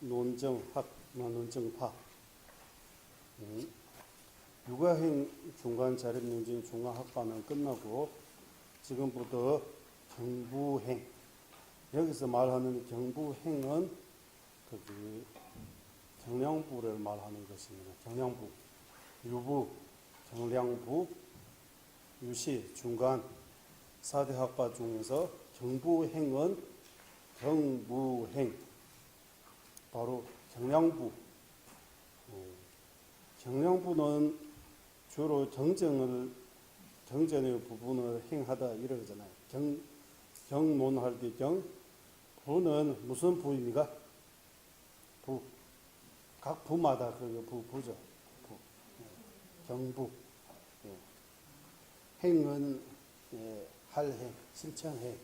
논정학, 논정파. 육아행 중간 자립논증 중간학과는 끝나고 지금부터 경부행. 여기서 말하는 경부행은 경량부를 말하는 것입니다. 경량부, 유부, 경량부, 유시, 중간 4대 학과 중에서 경부행은 경부행, 바로 경량부. 경량부는 주로 경전의 부분을 행하다 이러잖아요. 경논할 때 부는 무슨 부입니까? 부. 각 부마다 그 부죠. 부. 경부. 행은 할행, 실천행.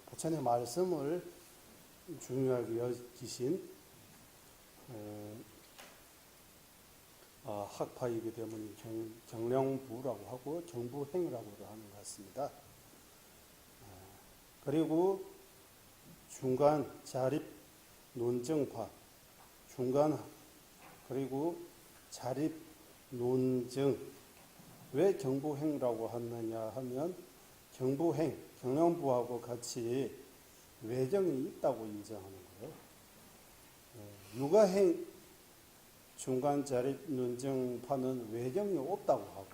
부처님의 말씀을 중요하게 여기신 학파이기 때문에 경량부라고 하고 경부행이라고 하는 것 같습니다. 그리고 중간 자립 논정파, 중간 그리고 자립 논정. 왜 경부행이라고 하느냐 하면 경부행, 경량부하고 같이 외정이 있다고 인정하는 거예요. 육아행 중간 자립 논정파는 외정이 없다고 하고,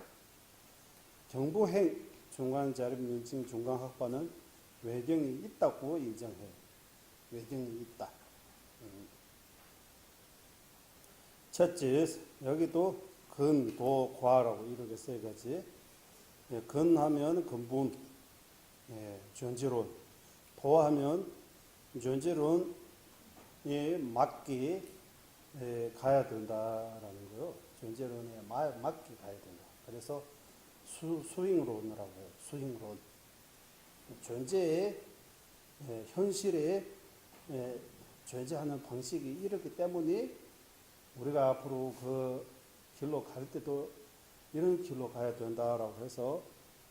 경부행 중간 자립 논정 중간학파는 외정이 있다고 인정해요. 외정이 있다. 첫째, 여기도 근, 도, 과라고 이렇게 써야지. 근하면 근본, 존재론. 도하면 존재론에 맞게 가야 된다라는 거요. 존재론에 맞게 가야 된다. 그래서 수행론이라고 해요. 수행론. 존재의 현실에 존재하는 방식이 이렇기 때문에 우리가 앞으로 그 길로 갈 때도 이런 길로 가야 된다라고 해서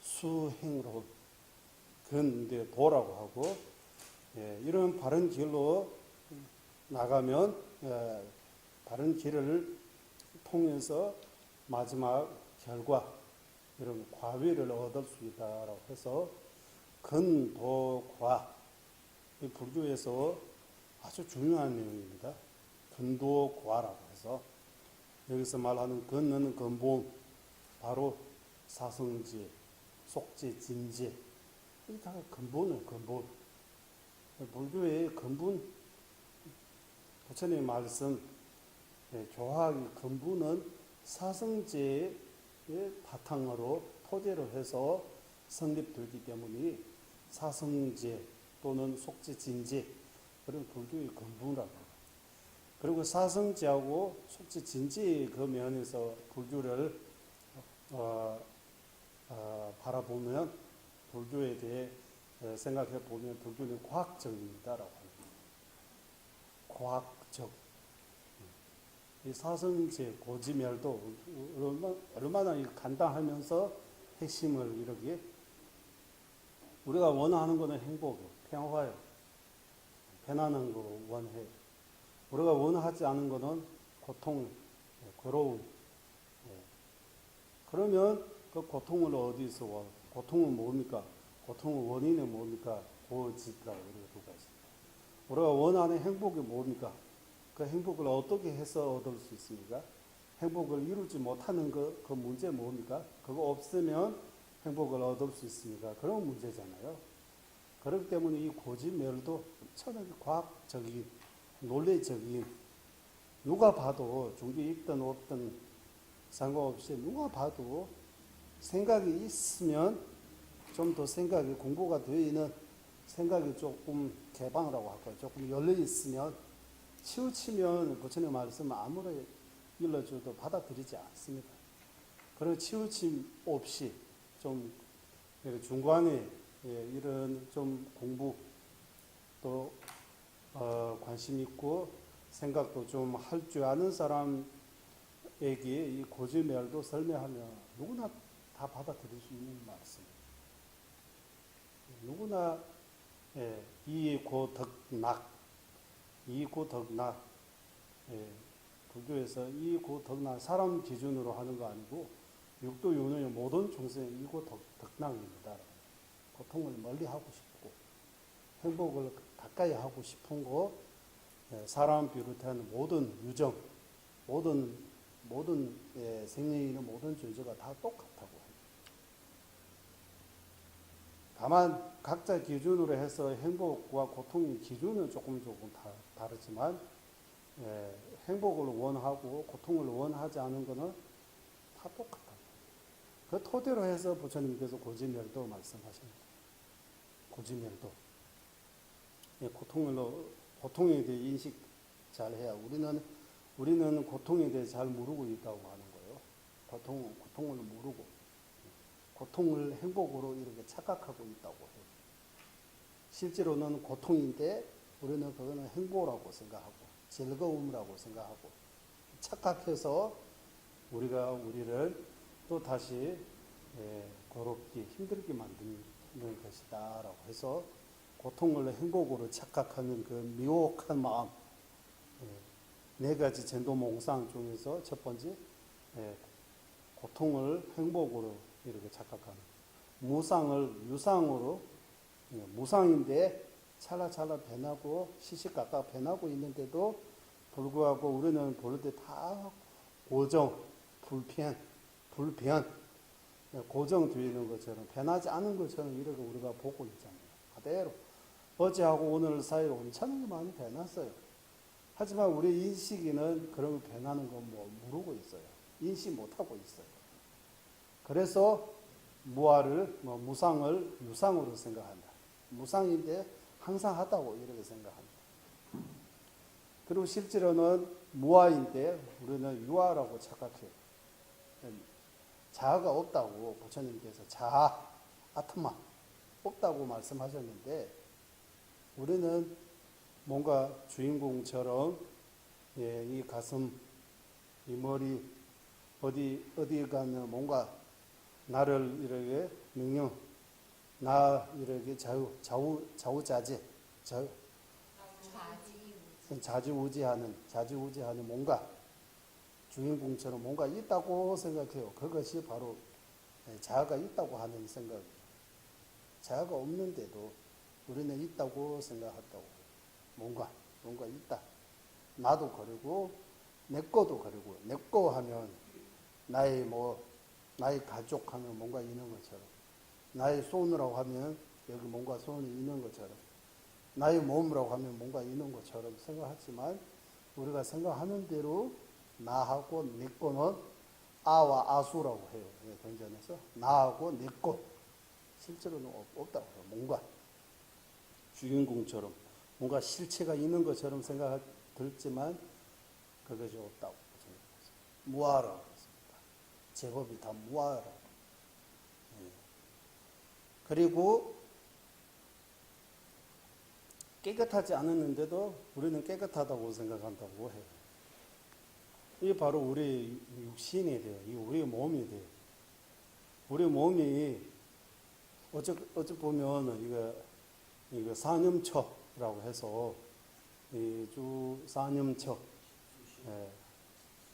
수행론, 근데 도라고 하고, 이런 바른 길로 나가면 바른 길을 통해서 마지막 결과, 이런 과위를 얻을 수 있다라고 해서 근도과, 이 불교에서 아주 중요한 내용입니다. 근도과라고 해서 여기서 말하는 근은 근본, 바로 사성제, 속제, 진제, 이 다 근본은 근본. 불교의 근본, 부처님의 말씀, 교학의 근본은 사성제의 바탕으로 토대로 해서 성립되기 때문에 사성제 또는 속제, 진제, 그런 불교의 근본이라고. 그리고 사성제하고 속제, 진제의 그 면에서 불교를 바라보면, 불교에 대해 생각해 보면 불교는 과학적입니다라고 합니다. 과학적. 이 사성제, 고지멸도 얼마나 간단하면서 핵심을 이렇게, 우리가 원하는 것은 행복이에요. 평화예요. 편안한 거 원해요. 우리가 원하지 않은 것은 고통, 괴로움. 그러면 그 고통을 어디서 와? 고통은 뭡니까? 고통의 원인은 뭡니까? 고집이라고 이렇게 두가 있습니다. 우리가 원하는 행복이 뭡니까? 그 행복을 어떻게 해서 얻을 수 있습니까? 행복을 이루지 못하는 그 문제 뭡니까? 그거 없으면 행복을 얻을 수 있습니까? 그런 문제잖아요. 그렇기 때문에 이 고집멸도 엄청나게 과학적인, 논리적인, 누가 봐도 종교에 있든 없든 상관없이 누가 봐도 생각이 있으면, 좀 더 생각이 공부가 되어 있는 생각이 조금 개방이라고 할까요? 조금 열려 있으면, 치우치면 부처님 말씀을 아무리 일러줘도 받아들이지 않습니다. 그런 치우침 없이 좀 중간에 이런 좀 공부 또 관심 있고 생각도 좀 할 줄 아는 사람에게 이 고지멸도 설명하면 누구나 다 받아들일 수 있는 말씀. 누구나 이고덕낙, 이고덕나. 예, 불교에서 이고덕나 사람 기준으로 하는 거 아니고 육도 윤의 모든 중생의 이고덕락입니다. 고통을 멀리 하고 싶고 행복을 가까이 하고 싶은 거, 예, 사람 비롯한 모든 유정, 모든 예, 생명에 있는 모든 존재가 다 똑같다고 합니다. 다만 각자 기준으로 해서 행복과 고통의 기준은 조금 다르지만, 예, 행복을 원하고 고통을 원하지 않은 것은 다 똑같다. 그 토대로 해서 부처님께서 고지멸도 말씀하십니다. 고지멸도. 예, 고통에 대해 인식 잘 해야 우리는 고통에 대해 잘 모르고 있다고 하는 거예요. 고통을 모르고 고통을 행복으로 이렇게 착각하고 있다고 해요. 실제로는 고통인데 우리는 그거는 행복이라고 생각하고 즐거움이라고 생각하고 착각해서 우리를 또 다시 괴롭게 힘들게 만드는 것이다라고 해서 고통을 행복으로 착각하는 그 미혹한 마음, 네 가지 전도몽상 중에서 첫 번째 고통을 행복으로 이렇게 착각하는, 무상을 유상으로, 무상인데 찰나찰나 변하고 시시각각 변하고 있는데도 불구하고 우리는 볼 때 다 고정, 불변, 고정되어 있는 것처럼 변하지 않은 것처럼 이렇게 우리가 보고 있잖아요. 그대로 어제하고 오늘 사이로 엄청나게 많이 변했어요. 하지만 우리 인식에는 그런 변하는 거 모르고 있어요. 인식 못하고 있어요. 그래서 무상을 유상으로 생각한다. 무상인데 항상 하다고 이렇게 생각합니다. 그리고 실제로는 무아인데 우리는 유아라고 착각해요. 자아가 없다고 부처님께서 자아, 아트마 없다고 말씀하셨는데 우리는 뭔가 주인공처럼, 예, 이 가슴, 이 머리, 어디 가는 뭔가 나를 이렇게 명령, 나 이렇게 자지우지하는 뭔가 주인공처럼 뭔가 있다고 생각해요. 그것이 바로 자아가 있다고 하는 생각이에요. 자아가 없는데도 우리는 있다고 생각한다고. 뭔가 있다. 나도 그리고 내 거도 그리고 내 거 하면 나의 가족 하면 뭔가 있는 것처럼, 나의 손이라고 하면 여기 뭔가 손이 있는 것처럼, 나의 몸이라고 하면 뭔가 있는 것처럼 생각하지만 우리가 생각하는 대로 나하고 내 거는 아와 아수라고 해요. 경전에서 나하고 내 거 실제로는 없다고 해요. 뭔가 주인공처럼 뭔가 실체가 있는 것처럼 들지만 그것이 없다고 생각했어요. 무아라고 했습니다. 제법이 다 무아라고. 그리고 깨끗하지 않았는데도 우리는 깨끗하다고 생각한다고 해요. 이게 바로 우리 육신이 돼요. 이 우리 몸이 돼요. 우리 몸이 어찌 보면 이거 사념처라고 해서 주 사념처,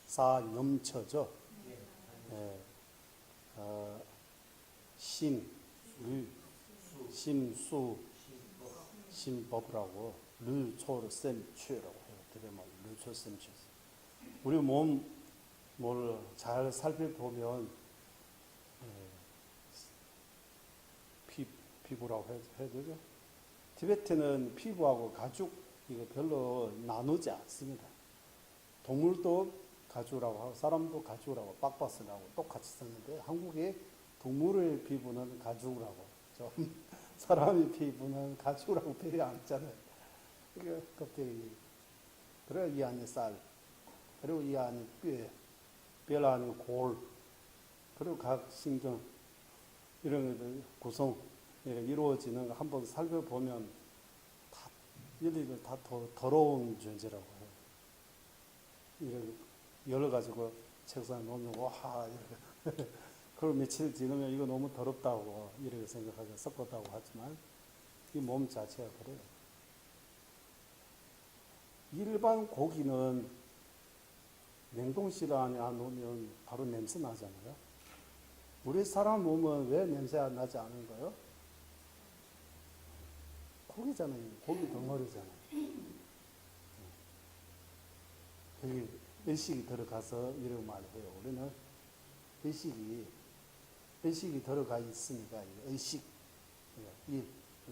사념처죠. 심수, 심법이라고 르초르셈취라고 해요. 드레마 르초셈취. 우리 몸을 잘 살펴보면 피부라고 해야 되죠. 티베트는 피부하고 가죽 이거 별로 나누지 않습니다. 동물도 가죽이라고 하고 사람도 가죽이라고 빡빡스라고 똑같이 쓰는데 한국의 동물의 피부는 가죽이라고, 사람의 피부는 가죽이라고 별이 안 쓰잖아요. 이게 껍데기, 그리고 이 안에 쌀, 그리고 이 안에 뼈 안에 골, 그리고 각 신경 이런 것들 구성 이루어지는 거 한번 살펴보면 다 얘네들 다 더러운 존재라고 해요. 이렇게 열어가지고 책상에 놓으면 와 이렇게 그걸 며칠 지나면 이거 너무 더럽다고 이렇게 생각하고 섞었다고 하지만 이 몸 자체가 그래요. 일반 고기는 냉동실 안에 안 놓으면 바로 냄새 나잖아요. 우리 사람 몸은 왜 냄새 안 나지 않은가요? 고기잖아요. 고기 덩어리잖아요. 여기 의식이 들어가서 이런 말을 해요. 우리는 의식이 들어가 있으니까 의식, 이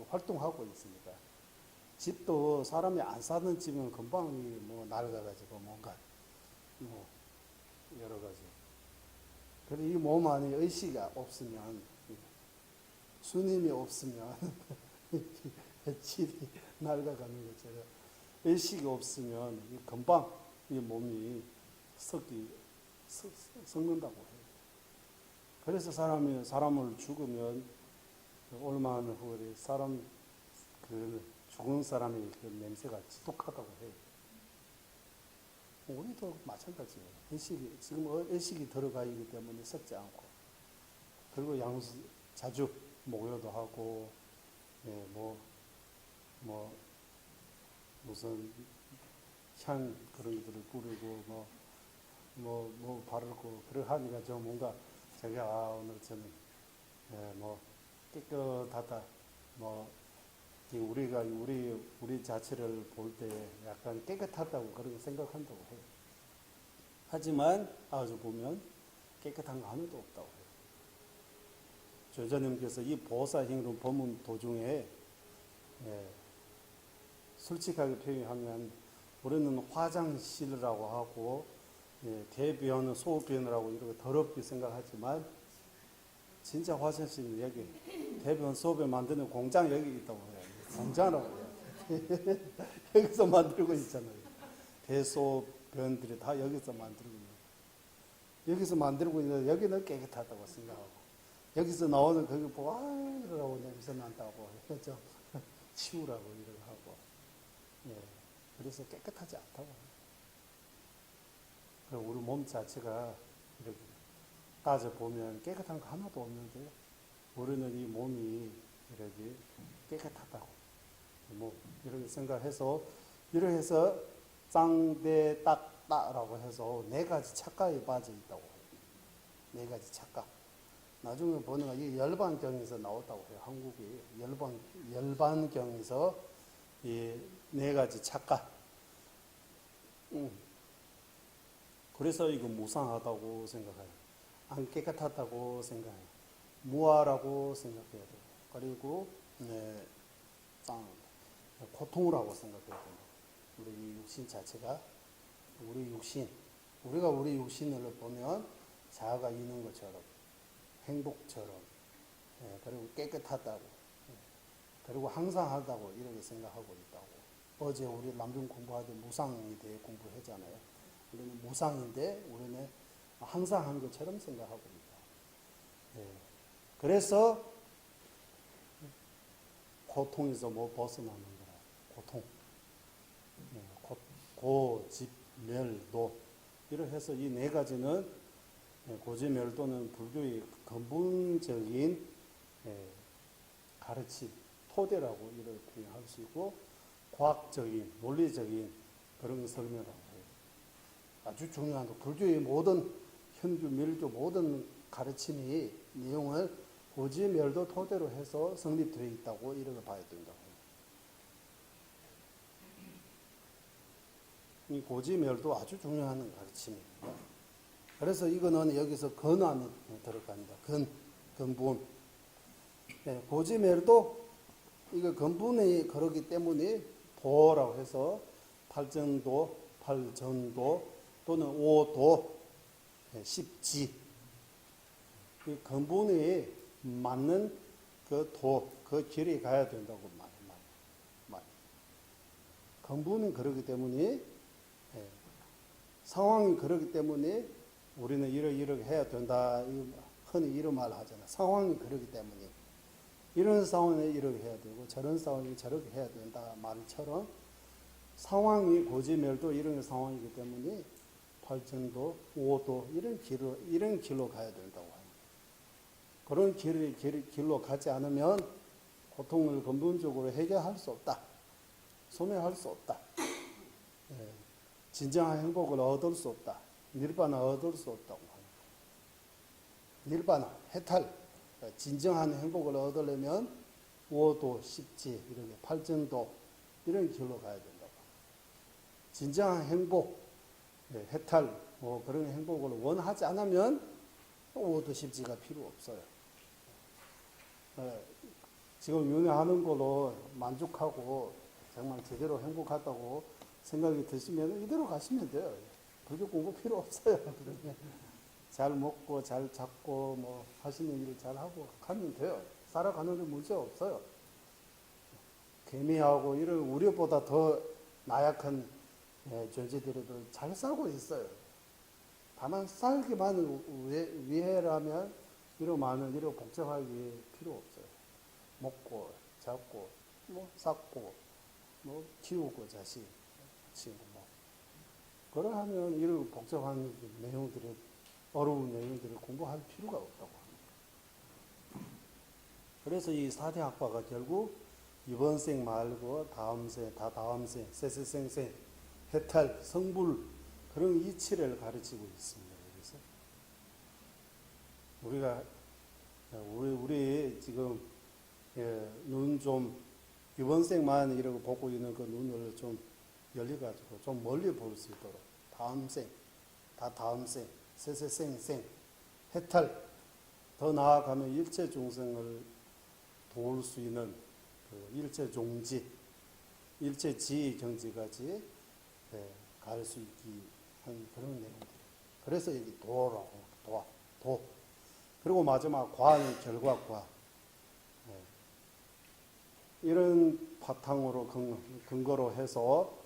활동하고 있으니까. 집도 사람이 안 사는 집은 금방 뭐 낡아가지고 뭔가 뭐 여러 가지. 그리고 이 몸 안에 의식이 없으면, 수님이 없으면 집이 낡아가는 것처럼 의식이 없으면 금방 이 몸이 썩는다고 해요. 그래서 사람을 죽으면 얼마나 후에 죽은 사람의 그 냄새가 지독하다고 해요. 우리도 마찬가지예요. 지금 의식이 들어가 있기 때문에 썩지 않고, 그리고 자주 목욕도 하고, 무슨 향 그런 것들을 뿌리고, 뭐 바르고, 그래 하니까 좀 뭔가 자기가, 오늘 저는, 깨끗하다, 우리가 우리 자체를 볼 때 약간 깨끗하다고 그렇게 생각한다고 해요. 하지만 아주 보면 깨끗한 거 하나도 없다고 해요. 조자님께서 이 보살행론 법문 도중에 솔직하게 표현하면 우리는 화장실이라고 하고 대변, 소변이라고 이렇게 더럽게 생각하지만 진짜 화장실은 여기 대변, 소변 만드는 공장 여기 있다고 해요. 공장이라고 해요. 여기서 만들고 있잖아요. 대소변들이 다 여기서 만들고 있는. 여기서 만들고 있는데 여기는 깨끗하다고 생각하고 여기서 나오는 거기 보고 아이라고 냄새 난다고 그렇죠. 치우라고 이러고 하고. 그래서 깨끗하지 않다고 해요. 우리 몸 자체가 이렇게 따져보면 깨끗한 거 하나도 없는데 우리는 이 몸이 이렇게 깨끗하다고 이렇게 생각해서 이렇게 해서 짱대 딱따라고 해서 4가지 착각에 빠져 있다고 해요. 4가지 착각. 나중에 보니까 이 열반경에서 나왔다고 해요. 한국이 열반경에서 이 4가지 착각. 그래서 이거 무상하다고 생각해요. 안 깨끗하다고 생각해요. 무아라고 생각해야 돼요. 그리고 고통이라고 생각해야 돼요. 우리 육신 자체가 우리가 우리 육신을 보면 자아가 있는 것처럼 행복처럼 그리고 깨끗하다고 그리고 항상 하다고 이렇게 생각하고 있다고. 어제 우리 남중 공부할 때 무상에 대해 공부했잖아요. 우리는 무상인데 우리는 항상 한 것처럼 생각하고 있다. 그래서 고통에서 벗어나는 거라. 고통. 고집멸도. 이렇게 해서 이 4가지는 고집멸도는 불교의 근본적인 가르침, 토대라고 이렇게 표현할 수 있고 과학적인, 논리적인 그런 설명이라고 해요. 아주 중요한 거. 불교의 모든 현주, 멸주 모든 가르침이 내용을 고지멸도 토대로 해서 성립되어 있다고 이렇게 봐야 된다고 해요. 이 고지멸도 아주 중요한 가르침입니다. 그래서 이거는 여기서 근 안에 들어갑니다. 근본. 고지멸도 이거 근본이 그러기 때문에 보라고 해서 팔정도 또는 오도, 십지. 이 근본에 맞는 그 길에 가야 된다고 말. 근본은 그러기 때문에, 상황이 그러기 때문에 우리는 이렇게 해야 된다. 흔히 이런 말 하잖아. 상황이 그러기 때문에. 이런 상황에 이렇게 해야 되고, 저런 상황에 저렇게 해야 된다. 말처럼 상황이 고지멸도 이런 상황이기 때문에 팔정도, 오도 이런 길로 가야 된다고 합니다. 그런 길로 가지 않으면 고통을 근본적으로 해결할 수 없다. 소멸할 수 없다. 진정한 행복을 얻을 수 없다. 닐바나 얻을 수 없다고 하는 거예요. 닐바나, 해탈, 진정한 행복을 얻으려면 오도, 십지, 이렇게 팔정도 이런 길로 가야 된다고. 진정한 행복, 해탈, 뭐 그런 행복을 원하지 않으면 오도, 십지가 필요 없어요. 지금 윤회하는 걸로 만족하고 정말 제대로 행복하다고 생각이 드시면 이대로 가시면 돼요. 불교 공부 필요 없어요. 잘 먹고 잘 잡고 뭐 하시는 일을 잘 하고 가면 돼요. 살아가는 데 문제 없어요. 개미하고 이런 우리보다 더 나약한 존재들도 잘 살고 있어요. 다만 살기만 위해라면 이런 많은 이런 복잡하게 필요 없어요. 먹고 잡고 뭐 쌌고 뭐 키우고 자식 친구 뭐 그러하면 이런 복잡한 내용들을 어려운 내용들을 공부할 필요가 없다고 합니다. 그래서 이 4대 학파가 결국 이번 생 말고 다음 생, 다다음 생, 세세생생, 해탈, 성불 그런 이치를 가르치고 있습니다. 그래서 우리 지금 눈 좀 이번 생만 이러고 보고 있는 그 눈을 좀 열려가지고 좀 멀리 볼 수 있도록 다음 생, 다다음 생, 세세생생, 해탈 더 나아가면 일체 종생을 도울 수 있는 그 일체 종지, 일체 지의 경지까지 갈 수 있기 한 그런 내용들. 그래서 여기 도라고 도. 그리고 마지막 과의 결과과 이런 바탕으로 근거로 해서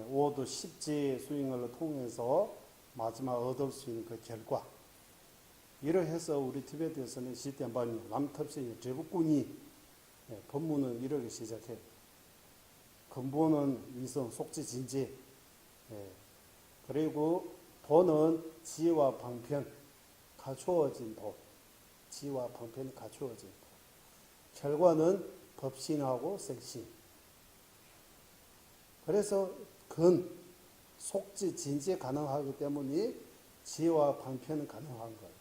오도 십지 수행을 통해서 마지막 얻을 수 있는 그 결과. 이러해서 우리 티베트에서는 시대반 남탑시 제북군이 법문은 이렇게 시작해요. 근본은 위성, 속지, 진지. 그리고 도는 지혜와 방편, 갖추어진 도. 지혜와 방편이 갖추어진 도. 결과는 법신하고 색신. 그래서 속지, 진지에 가능하기 때문에 지혜와 방편은 가능한 거예요.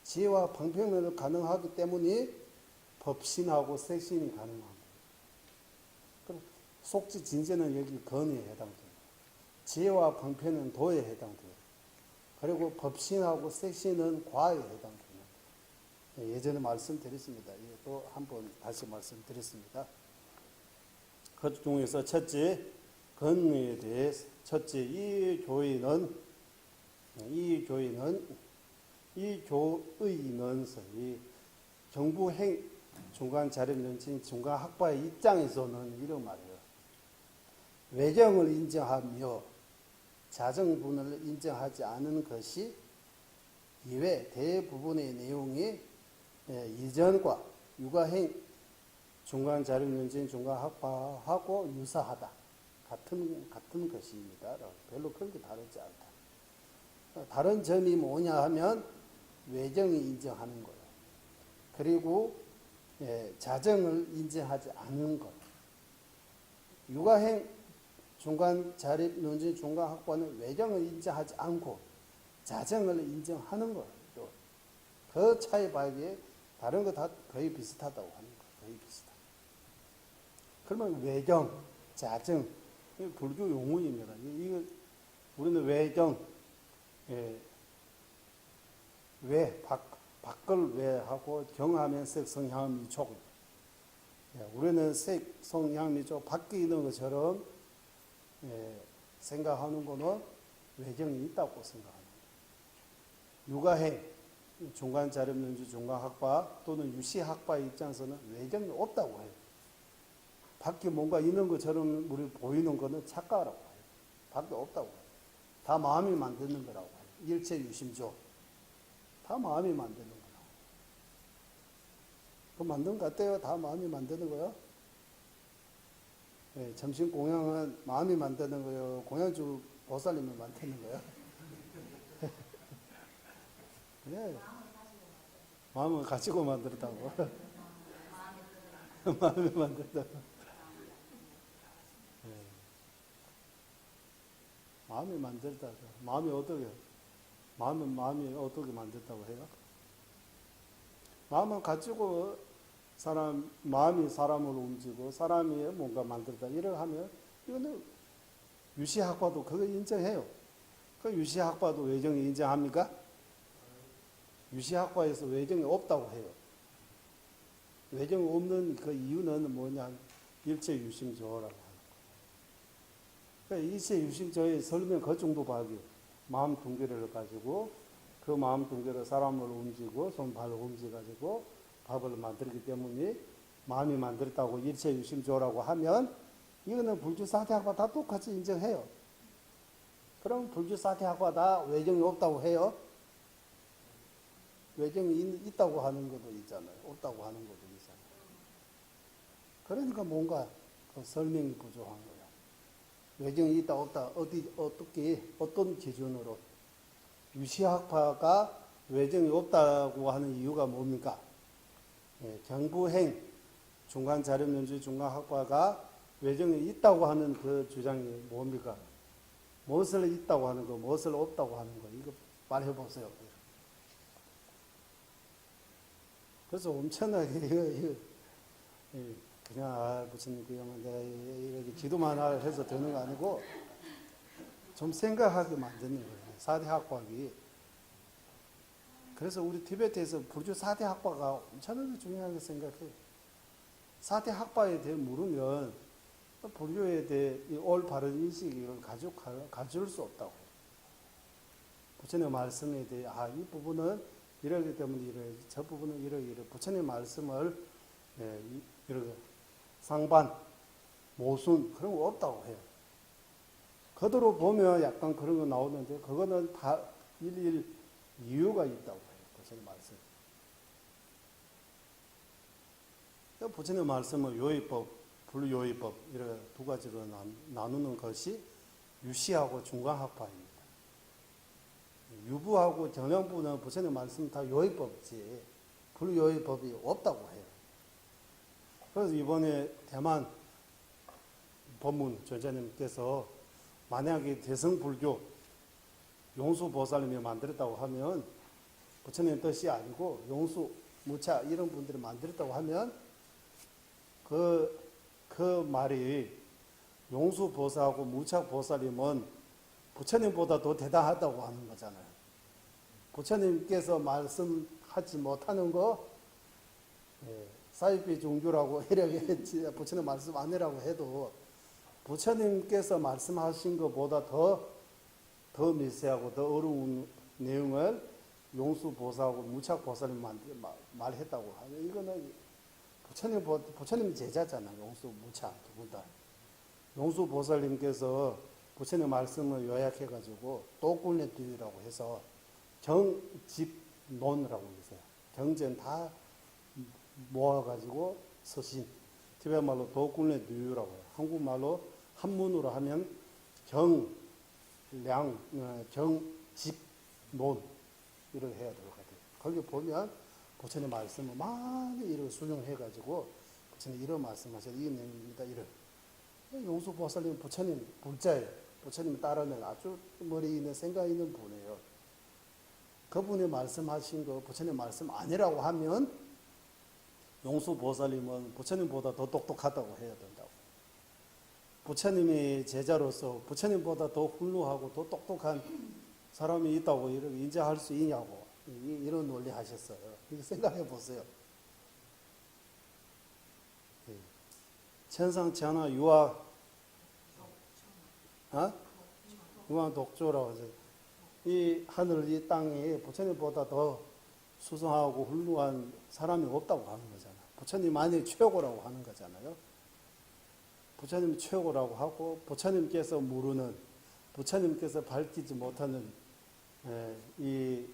지혜와 방편을 가능하기 때문에 법신하고 색신이 가능한 거예요. 그럼 속지, 진지는 여기 건에 해당돼요. 지혜와 방편은 도에 해당돼요. 그리고 법신하고 색신은 과에 해당돼요. 예전에 말씀드렸습니다. 또 한번 다시 말씀드렸습니다. 그 중에서 첫째, 건에 대해서 첫째, 이 교의는 정부행 중간 자립연진 중간 학파의 입장에서는 이런 말이에요. 외경을 인정하며 자정분을 인정하지 않은 것이 이외 대부분의 내용이 이전과 육아행 중간 자립연진 중간 학파하고 유사하다. 같은 것입니다. 별로 그렇게 다르지 않다. 다른 점이 뭐냐 하면 외경이 인정하는 거예요. 그리고 자정을 인정하지 않는 것. 육아행 중간 자립 논진 중간 학과는 외경을 인정하지 않고 자정을 인정하는 거예요. 그 차이 밖에 다른 거 다 거의 비슷하다고 하는 거예요. 거의 비슷하다. 그러면 외경, 자정, 불교 용어입니다. 이거 우리는 외경, 밖을 외하고 경하면 색, 성향, 미촉. 우리는 색, 성향, 미촉 밖에 있는 것처럼 생각하는 거는 외경이 있다고 생각합니다. 육아행, 중간 자립연주 중간 학파 또는 유시 학파의 입장에서는 외경이 없다고 해요. 밖에 뭔가 있는 것처럼 우리 보이는 거는 착각이라고 해요. 밖에 없다고 해요. 다 마음이 만드는 거라고 해요. 일체 유심조. 다 마음이 만드는 거라고. 그 만든 것 같아요? 다 마음이 만드는 거요? 네, 점심 공양은 마음이 만드는 거요? 공양주 보살님이 만드는 거요? 네. 마음을 가지고 만들었다고. 마음이 만들었다고. 네. 마음이 만들다. 마음이 어떻게 만들다고 해요? 마음을 가지고 마음이 사람을 움직이고 사람이 뭔가 만들다 이렇게 하면 이거는 유시학파도 그거 인정해요. 그 유시학파도 외정이 인정합니까? 유시학파에서 외정이 없다고 해요. 외정이 없는 그 이유는 뭐냐? 일체유심조라고 하는 거예요. 그러니까 일체유심조의 설명 그 정도밖에 마음 둥기를 가지고 그 마음 둥기를 사람을 움직이고 손발을 움직여가지고 밥을 만들기 때문에 마음이 만들었다고 일체유심조라고 하면 이거는 불주사대학과 다 똑같이 인정해요. 그럼 불주사대학과 다 외정이 없다고 해요? 외정이 있다고 하는 것도 있잖아요. 없다고 하는 것도 있잖아요. 그러니까 뭔가 그 설명이 부족한 거예요. 외정이 있다 없다 어떤 기준으로 유시학파가 외정이 없다고 하는 이유가 뭡니까? 경부행 중간자료면주의 중간학파가 외정이 있다고 하는 그 주장이 뭡니까? 무엇을 있다고 하는 거, 무엇을 없다고 하는 거, 이거 말해보세요. 그래서 엄청나게 이거 그냥 무슨 그냥 내가 이렇게 기도만 해서 되는 거 아니고 좀 생각하게 만드는 거예요. 4대 학과기. 그래서 우리 티베트에서 불교 4대 학과가 엄청나게 중요하게 생각해요. 4대 학과에 대해 물으면 불교에 대해 올바른 인식을 가질 수 없다고. 부처님의 말씀에 대해 이 부분은 이러기 때문에 이래, 저 부분은 이래. 부처님의 말씀을 이렇게 상반, 모순 그런 거 없다고 해요. 그대로 보면 약간 그런 거 나오는데 그거는 다 일일 이유가 있다고 해요. 부처님의 말씀. 부처님의 말씀은 요의법, 불요의법 이렇게 두 가지로 나누는 것이 유시하고 중간학파입니다. 유부하고 경영부는 부처님 말씀 다 요의법이지 불요의법이 없다고 해요. 그래서 이번에 대만 법문 전자님께서 만약에 대성불교 용수보살님이 만들었다고 하면 부처님 뜻이 아니고 용수, 무차 이런 분들이 만들었다고 하면 그 말이 용수보살하고 무차보살님은 부처님보다 더 대단하다고 하는 거잖아요. 부처님께서 말씀하지 못하는 거 사이비 종교라고 이렇게 부처님 말씀 안 해라고 해도 부처님께서 말씀하신 것보다 더 미세하고 더 어려운 내용을 용수보살하고 무차보살님 말했다고 하면 이거는 부처님 제자잖아요. 용수, 무차 두 분 다. 용수보살님께서 부처님 말씀을 요약해가지고 도군의뒤라고 해서 경집론이라고 있어요. 경전 다 모아가지고 서신. 티베트 말로 도군의뒤라고 해요. 한국말로 한문으로 하면 경집론 이렇게 해야 될 것 같아요. 거기 보면 부처님 말씀을 많이 이렇게 수용해가지고 부처님 이런 말씀하셔서 이 내용입니다. 이런. 용수보살님 부처님 불자예요. 부처님 따르는 아주 머리 있는 생각 있는 분이에요. 그분이 말씀하신 거 부처님 말씀 아니라고 하면 용수보살님은 부처님보다 더 똑똑하다고 해야 된다고. 부처님의 제자로서 부처님보다 더 훌륭하고 더 똑똑한 사람이 있다고 이렇게 인정할 수 있냐고 이런 논리 하셨어요. 이거 생각해 보세요. 천상천하 유아 유아 독조라고 하죠. 이 하늘 이 땅에 부처님보다 더 수성하고 훌륭한 사람이 없다고 하는 거잖아요. 부처님만이 최고라고 하는 거잖아요. 부처님 최고라고 하고 부처님께서 모르는 부처님께서 밝히지 못하는 이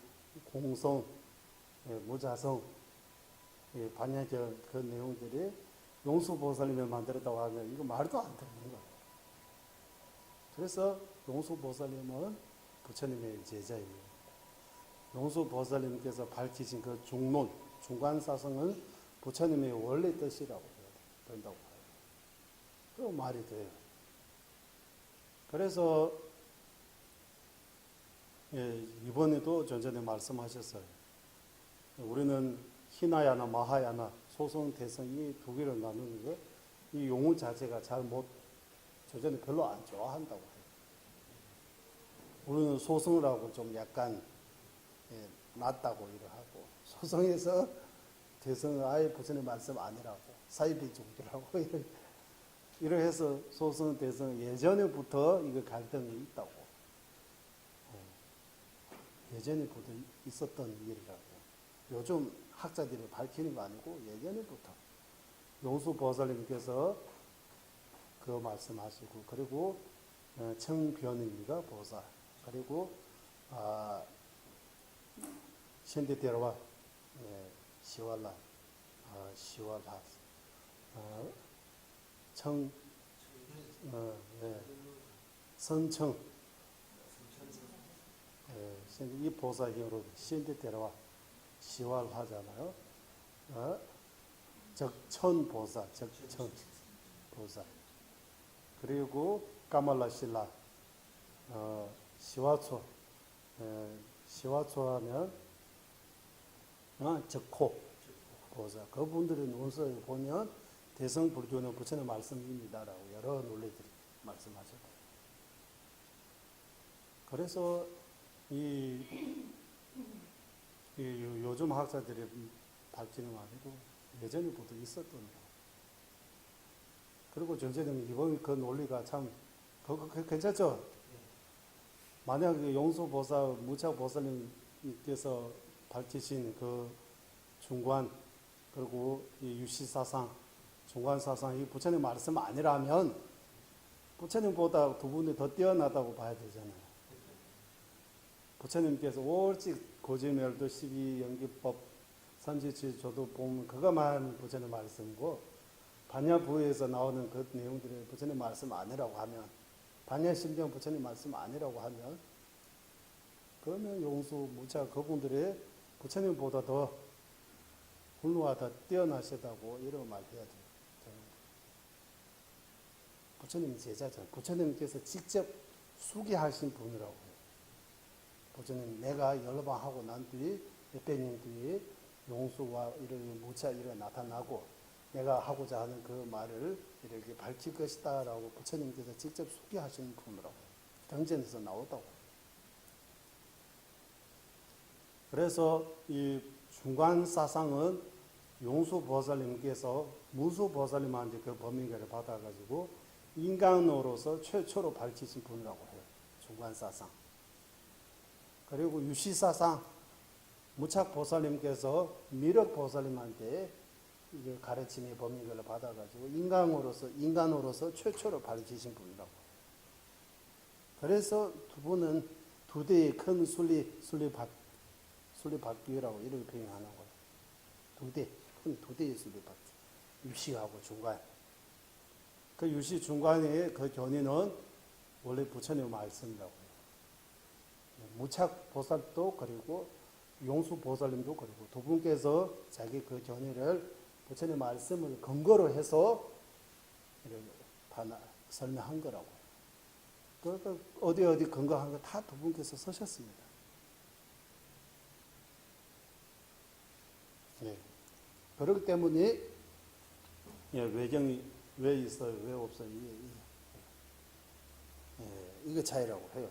공성, 무자성, 반야경 그 내용들이 용수보살님이 만들었다고 하면 이거 말도 안 되는 거예요. 그래서 용수보살님은 부처님의 제자예요. 용수보살님께서 밝히신 그 중론, 중간사성은 부처님의 원래 뜻이라고 된다고 해요. 그 말이 돼요. 그래서 예, 이번에도 전전에 말씀하셨어요. 우리는 히나야나 마하야나 소송 대성 이 두 개를 나누는 거, 이 용어 자체가 잘 못, 전전에 별로 안 좋아한다고 해요. 우리는 소송을 하고 좀 약간 예, 낫다고 이러하고, 소송에서 대성을 아예 부처님 말씀 아니라고, 사이비 종교라고 이러해서 소송 대성 예전에부터 이거 갈등이 있다고. 예전에부터 있었던 일이라고. 요즘 학자들이 밝히는 거 아니고 예전에부터 용수 보살님께서 그 말씀하시고, 그리고 청변인가 보살, 그리고 신디테라와 시왈라, 시왈라, 청, 선청, 이 보살 힘으로 신디테라와 시왈하잖아요. 적천 보살, 적천 보살. 그리고 까말라실라, 시와초, 시와초 하면 적코 보살. 그분들의 논서에 보면 대성불교는 부처님 말씀입니다라고 여러 논리들이 말씀하셨다. 그래서 요즘 학자들이 밝히는 거 아니고 예전에부터 있었던 거. 그리고 전제는 이번 그 논리가 참 괜찮죠? 만약 용수보살, 무차보살님께서 밝히신 그 중관, 그리고 이 유시사상, 중관사상, 이 부처님 말씀 아니라면 부처님보다 두 분이 더 뛰어나다고 봐야 되잖아요. 부처님께서 오직 고지멸도 12연기법 삼지치조도 보면 그것만 부처님 말씀이고, 반야부에서 나오는 그 내용들이 부처님 말씀 아니라고 하면, 반야심경 부처님 말씀 아니라고 하면, 그러면 용수, 무차 그분들이 부처님보다 더 훌륭하다, 뛰어나시다고 이런 말 해야 돼요. 부처님 제자죠. 부처님께서 직접 수기하신 분이라고 해요. 부처님 내가 여러 번 하고 난 뒤에 몇백 년 뒤에 용수와 이런 무차 이런 나타나고 내가 하고자 하는 그 말을 이렇게 밝힐 것이다 라고 부처님께서 직접 수기하신 분이라고 해요. 경전에서 나오다고. 그래서 이 중관사상은 용수보살님께서 무수보살님한테 그 법민계를 받아가지고 인간으로서 최초로 밝히신 분이라고 해요. 중관사상. 그리고 유시사상, 무착보살님께서 미륵보살님한테 이게 가르침의 법민계를 받아가지고 인간으로서 최초로 밝히신 분이라고. 그래서 두 분은 두 대의 큰 순리밭귀라고 이렇게 표현하는 거예요. 큰 두 대의 순리밭귀. 유시하고 중관. 그 유시 중관의 그 견인은 원래 부처님 말씀이라고 해요. 무착보살도 그리고 용수보살님도 그리고 두 분께서 자기 그 견해를 부처님 말씀을 근거로 해서 이렇게 설명한 거라고. 그러니까 어디 근거한 거 다 두 분께서 쓰셨습니다. 네. 그렇기 때문에 외경이 왜 있어요, 왜 없어요, 이게 차이라고 해요.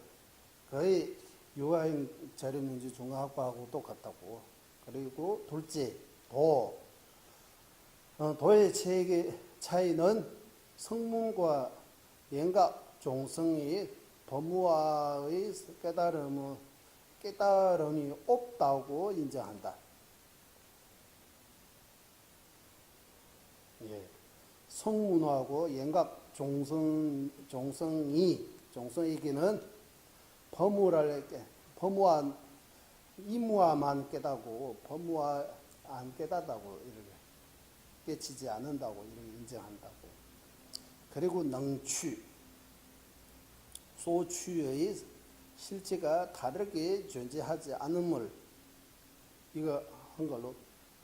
거의 유아인 자료민주 중화학과하고 똑같다고. 그리고 둘째, 도의 차이는 성문과 영각 종성이 법무와의 깨달음이 없다고 인정한다. 성문하고 영각 종성이기는 법무와 이무와만 깨닫고 법무와 안 깨닫다고 이렇게 깨치지 않는다고 이렇게 인정한다고. 그리고 능취, 소취의 실체가 다르게 존재하지 않음을 이거 한글로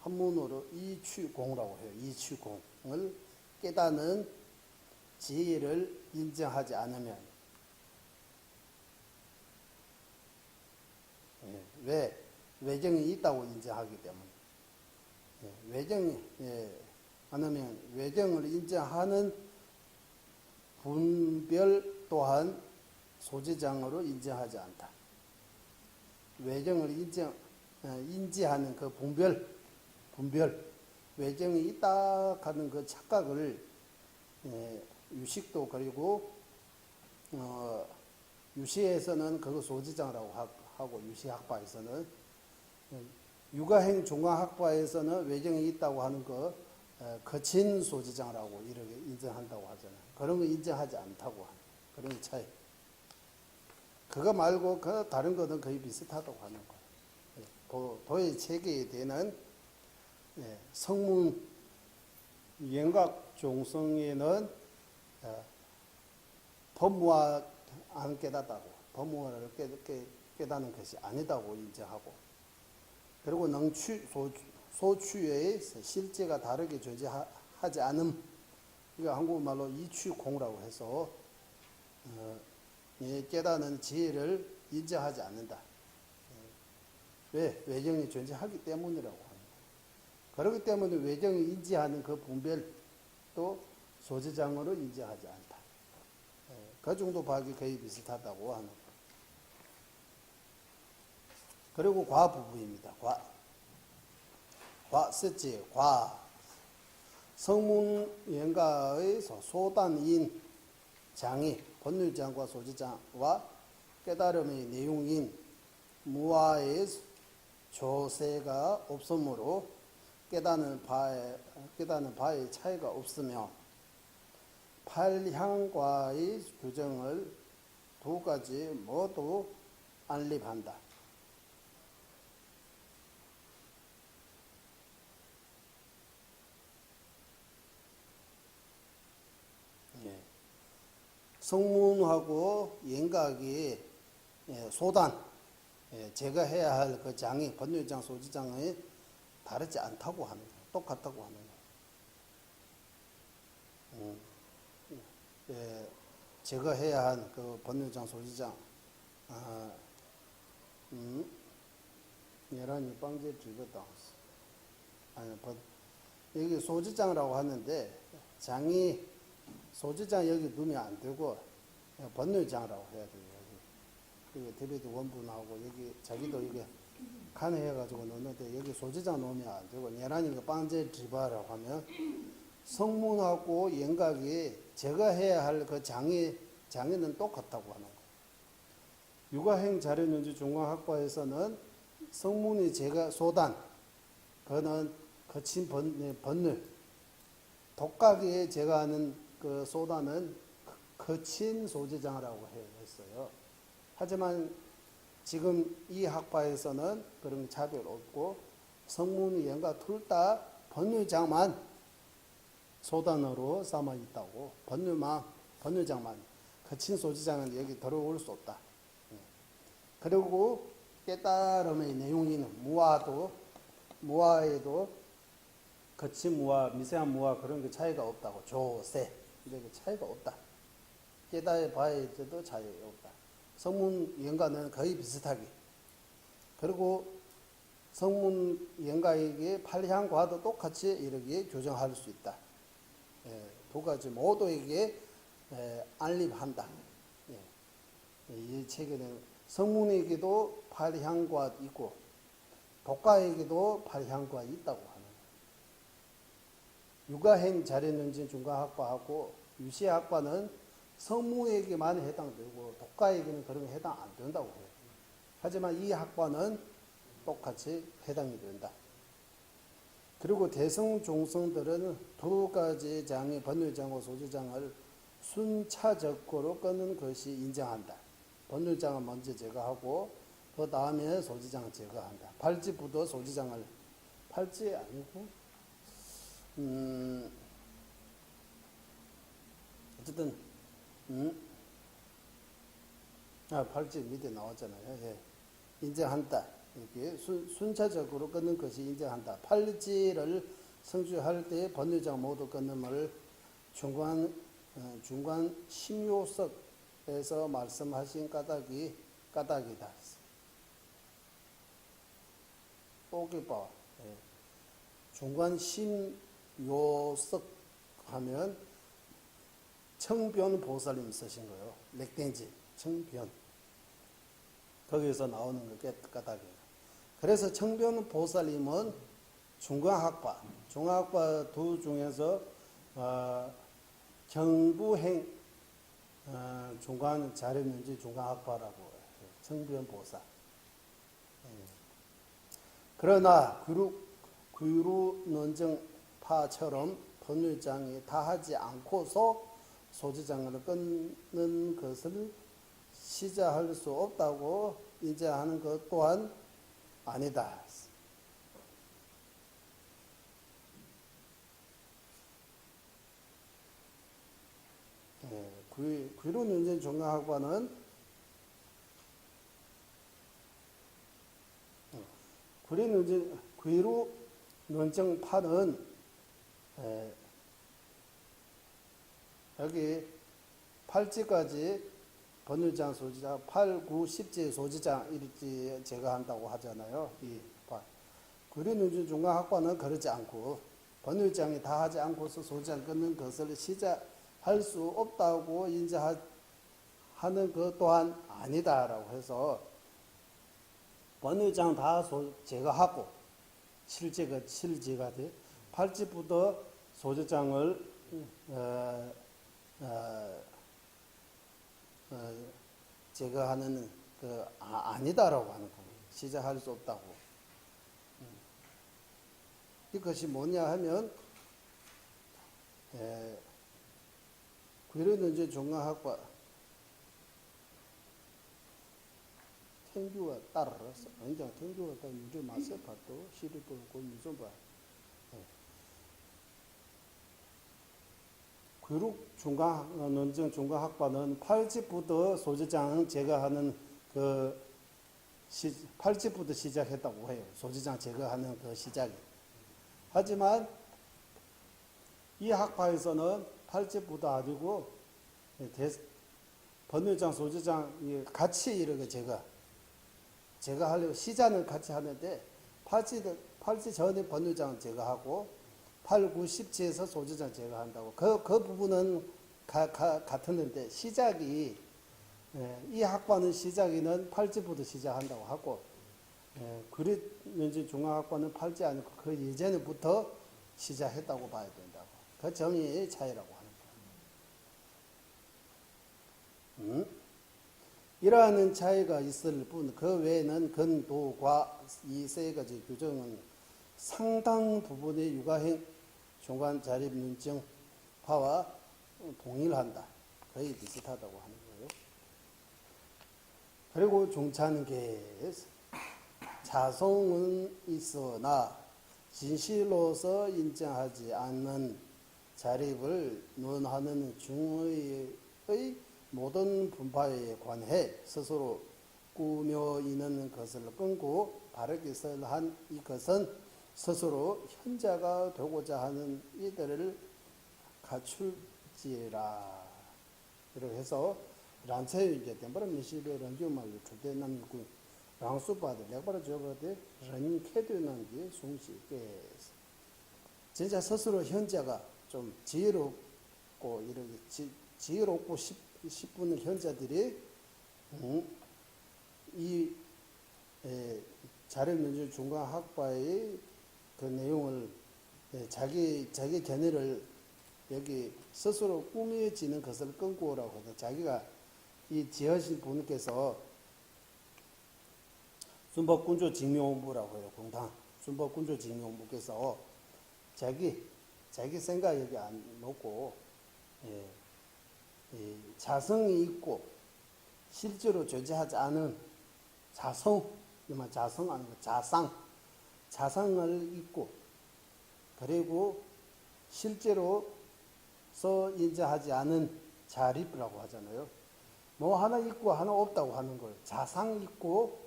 한문으로 이취공이라고 해요. 이취공을 깨닫는 지혜를 인정하지 않으면 왜? 외정이 있다고 인정하기 때문에. 외정이, 아니면 외정을 인정하는 분별 또한 소지장으로 인정하지 않다. 외정을 인지하는 그 분별, 외정이 있다 하는 그 착각을 유식도 그리고 유시에서는 그거 소지장이라고 하고 유시학파에서는 육아행 중앙학파에서는 외정이 있다고 하는 거 거친 소지장이라고 이렇게 인정한다고 하잖아요. 그런 거 인정하지 않다고 하는 그런 차이. 그거 말고 그 다른 거는 거의 비슷하다고 하는 거예요. 도의 체계에 대한 성문 영각 종성에는 법무화 안 깨닫다고 법무화를 깨닫는 것이 아니다고 인정하고 그리고 소추의 실제가 다르게 존재하지 않음 이거 한국말로 이추공라고 해서 깨닫는 지혜를 인정하지 않는다. 왜? 외정이 존재하기 때문이라고 합니다. 그렇기 때문에 외정이 인지하는 그 분별도 소지장으로 인정하지 않다. 그 정도 파악이 거의 비슷하다고 하는 거. 그리고 과 부부입니다. 셋째, 성문연가의 소단인 장이 법률장과 소지장과 깨달음의 내용인 무아의 조세가 없으므로 깨닫는 바의 차이가 없으며 팔향과의 규정을 두 가지 모두 안립한다. 성문하고 연각이 소단, 제가 해야 할 그 장이 법률장, 소지장이 다르지 않다고 하는 거예요. 똑같다고 하는 거예요. 제가 해야 한 그 법률장, 소지장, 예란이 빵제 주거다. 아니, 여기 소지장이라고 하는데 장이 소지장 여기 넣으면 안 되고 법률장이라고 해야 돼요. 여기 대비도 원부 나오고 여기 자기도 이게 간해해가지고 넣는데 여기 소지장 넣으면 안 되고 예란이가 빵제 지바라고 하면 성문하고 연각이 제가 해야 할 그 장애는 똑같다고 하는 거예요. 육아행 자료연주 중앙학과에서는 성문이 제가 소단 그거는 거친 법률 독각에 제가 하는 그 소단은 거친 소지장이라고 했어요. 하지만 지금 이 학파에서는 그런 차별 없고 성문이 연가 둘 다 법률장만 소단으로 삼아 있다고 법률장만 거친 소지장은 여기 들어올 수 없다. 그리고 깨달음의 내용인 무아에도 거친 무아, 미세한 무아 그런 게 차이가 없다고. 조세 이렇게 차이가 없다. 깨달의 바에도 차이가 없다. 성문 연가는 거의 비슷하게. 그리고 성문 연가에게 팔향과도 똑같이 이렇게 교정할 수 있다. 두 가지 모두에게 안립한다. 이 책에는 성문에게도 팔향과 있고 독가에게도 팔향과 있다고 하는 육아행 자료연진 중과학과하고 유시학과는 성문에게만 해당되고 독가에게는 그런 게 해당 안 된다고 해요. 하지만 이 학과는 똑같이 해당이 된다. 그리고 대성 종성들은 두 가지 장의 법률장과 소지장을 순차적으로 끊는 것이 인정한다. 법률장은 먼저 제거하고 그 다음에 소지장을 제거한다. 팔찌부터 소지장을 팔찌 아니고 어쨌든 팔찌 밑에 나왔잖아요. 예. 인정한다. 이렇게 순차적으로 끊는 것이 인정한다. 팔찌를 성취할 때 법률장 모두 끊음을 중간 심요석에서 말씀하신 까닭이다. 또기바 중간 심요석 하면 청변 보살님 쓰신 거예요. 렉땡지 청변 거기에서 나오는 거 까닭이에요. 그래서 청변 보살님은 중간학파 두 중에서 경부행 중간 자립는지 중간학파라고 해요. 청변 보살. 그러나 귀루 논정파처럼 법률장이 다하지 않고서 소지장을 끊는 것을 시자할 수 없다고 인정하는 것 또한 아니다. 귀루 논정 중간학파는 귀루 논정파는 여기 8지까지 법률장 소지장 8, 9, 10지 소지장 이렇게 제거한다고 하잖아요. 이 귀루 논정 중간학파는 그러지 않고 법률장이 다 하지 않고서 소지장 끊는 것을 시작할 수 없다고 인정하는 것 또한 아니다라고 해서 법률장 다 제거하고 실제가 돼 8지부터 소지장을 제거하는 그 아니다라고 하는 거예요. 시작할 수 없다고. 이것이 뭐냐 하면 귀루 논정 중간학파 탱규가 따라서 언제 탱규가 또 유주 마세파도 시리도 고유좀봐 귀루 논정 중간학파는 8지부터 소지장 제거하는 그 8지부터 시작했다고 해요. 소지장 제거하는 그 시작이. 하지만 이 학파에서는 8지부터 아니고 법률장 소지장 같이 이렇게 제거하려고 시작은 같이 하는데 8지 전에 법률장 제거하고 8, 9, 10지에서 소지장 제거한다고 그 부분은 같았는데 시작이 이 학과는 시작이는 8지부터 시작한다고 하고 귀루 논정 중간학과는 8지 아니고 그 예전부터 시작했다고 봐야 된다고. 그 점이 차이라고 하는 거예요. 이러한 차이가 있을 뿐 그 외에는 근도과 이 세 가지 규정은 상당 부분의 육아행 중간 자립 논정파와 동일한다. 거의 비슷하다고 하는 거예요. 그리고 중찬계 자성은 있으나 진실로서 인정하지 않는 자립을 논하는 중의 모든 분파에 관해 스스로 꾸며 있는 것을 끊고 바르게 설한 이것은 스스로 현자가 되고자 하는 이들을 갖출지라. 이렇게 해서 란체 이제 덴바람 미시베 런교마 유출대 남고 랑수바데 내가바라 저거데 런 캐드는 게 숭시게 진짜 스스로 현자가 좀 지혜롭고 이렇게 지혜롭고 싶은 현자들이 이 자립논정 중간학파의 그 내용을 자기 견해를 여기 스스로 꾸며지는 것을 끊고 오라고 해서 자기가 이 지으신 분께서 순법군조 직명부라고 해요. 공당 순법군조 직명부께서 자기 생각 여기 안 놓고 자성이 있고 실제로 존재하지 않은 자성 아니고 자상을 잊고 그리고 실제로서 인정하지 않은 자립이라고 하잖아요. 뭐 하나 있고 하나 없다고 하는 걸 자상 있고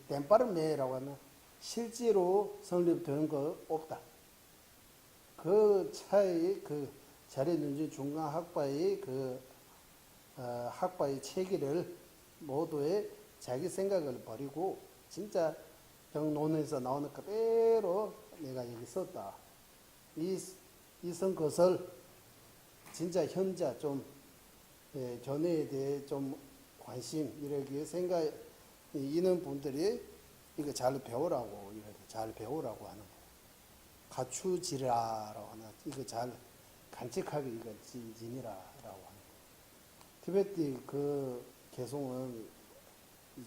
땜빠르매라고 하면 실제로 성립되는 거 없다. 그 차이 그 자립논정 중간학파의 학파의 체계를 모두의 자기 생각을 버리고 진짜 경론에서 나오는 그대로 내가 여기 썼다. 이선 것을 진짜 현재 좀 견해에 대해 좀 관심 이렇게 생각 있는 분들이 이거 잘 배우라고 이렇게 잘 배우라고 하는 거예요. 가추지라라고 하나 이거 잘 간직하게 이거 지니라라고 하는 거예요. 티베트 그 개송은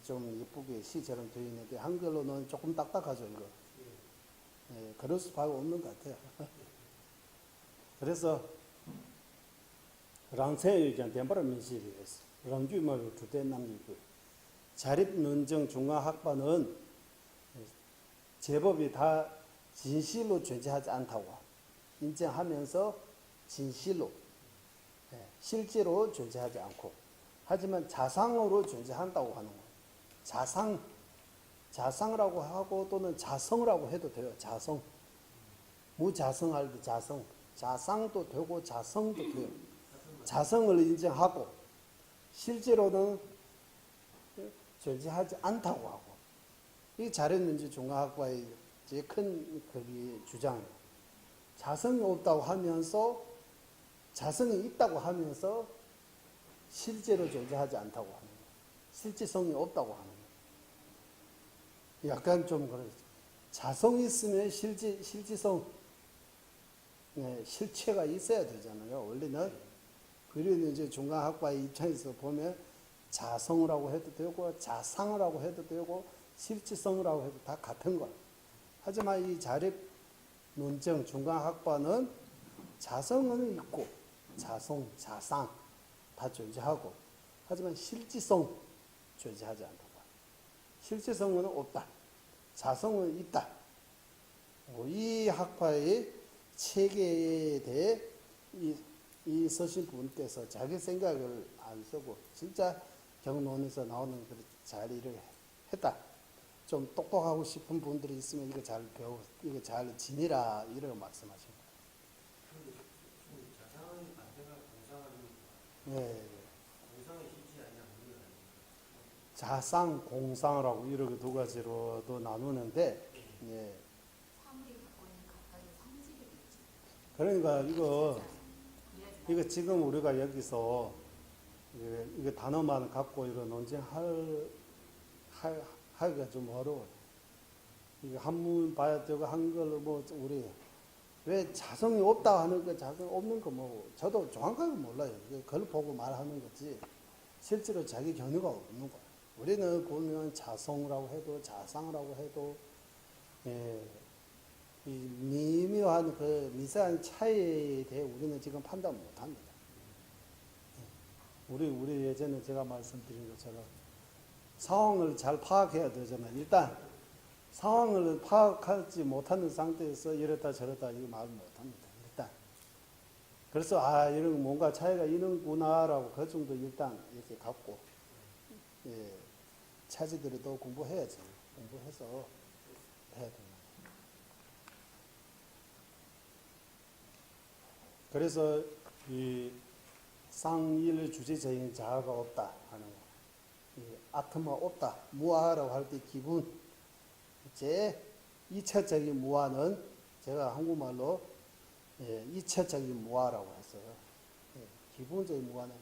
좀 예쁘게 시처럼 되어 있는데 한글로는 조금 딱딱하죠 이거. 예, 그럴 수밖에 없는 것 같아요. 그래서 랑세유장 덴바라 민실이었어. 랑주마를 주된 남기고 자립논정 중앙학반은 제법이 다 진실로 존재하지 않다고 인정하면서 진실로 실제로 존재하지 않고 하지만 자상으로 존재한다고 하는 거예요. 자상이라고 하고 또는 자성이라고 해도 돼요. 자성. 무자성할 때 자성. 자상도 되고 자성도 돼요. 자성을 인정하고 실제로는 존재하지 않다고 하고 이 자립민주 중앙학과의 제일 큰 주장이에요. 자성이 없다고 하면서 자성이 있다고 하면서 실제로 존재하지 않다고 하는 거예요. 실제성이 없다고 하는 거예요. 약간 좀 그렇죠. 자성이 있으면 실제성, 실체가 있어야 되잖아요. 원래는. 그리고 이제 중간학과의 입장에서 보면 자성이라고 해도 되고 자상이라고 해도 되고 실질성이라고 해도 다 같은 거예요. 하지만 이 자립논정 중간학과는 자성은 있고 자성, 자상 다 존재하고 하지만 실질성 존재하지 않는다. 실질성은 없다. 자성은 있다. 이 학파의 체계에 대해 이 서신 분께서 자기 생각을 안 쓰고 진짜 경론에서 나오는 잘 일을 했다. 좀 똑똑하고 싶은 분들이 있으면 이거 잘 배우고 이거 잘 지니라 이런 말씀하신 거예요. 자상의 반대가 공상하는 네. 공상의 실지 아니냐 자상, 공상이라고 이렇게 두 가지로도 나누는데 예. 사물이 갖고 있는 각각의 성질이겠죠. 그러니까 이거 그래야지 지금 우리가 여기서 이거 단어만 갖고 이런 논쟁하기가 좀 어려워요. 이거 한문 봐야 되고 한글로 뭐 우리 왜 자성이 없다 하는 거 자성 없는 거 뭐 저도 정확하게 몰라요. 그걸 보고 말하는 거지 실제로 자기 견해가 없는 거야. 우리는 보면 자성이라고 해도 자상이라고 해도 이 미묘한 그 미세한 차이에 대해 우리는 지금 판단 못 합니다. 우리 예전에 제가 말씀드린 것처럼 상황을 잘 파악해야 되잖아요. 일단 상황을 파악하지 못하는 상태에서 이랬다 저랬다 이거 말 못합니다. 일단 그래서 이런 뭔가 차이가 있는구나라고 그 정도 일단 이렇게 갖고 차지들도 공부해야지. 공부해서 해야 됩니다. 그래서 이 쌍일 주제적인 자아가 없다 하는 거. 아트마 없다. 무아라고 할 때 기분. 제 2차적인 무아는 제가 한국말로 2차적인 무아라고 했어요. 기본적인 무아는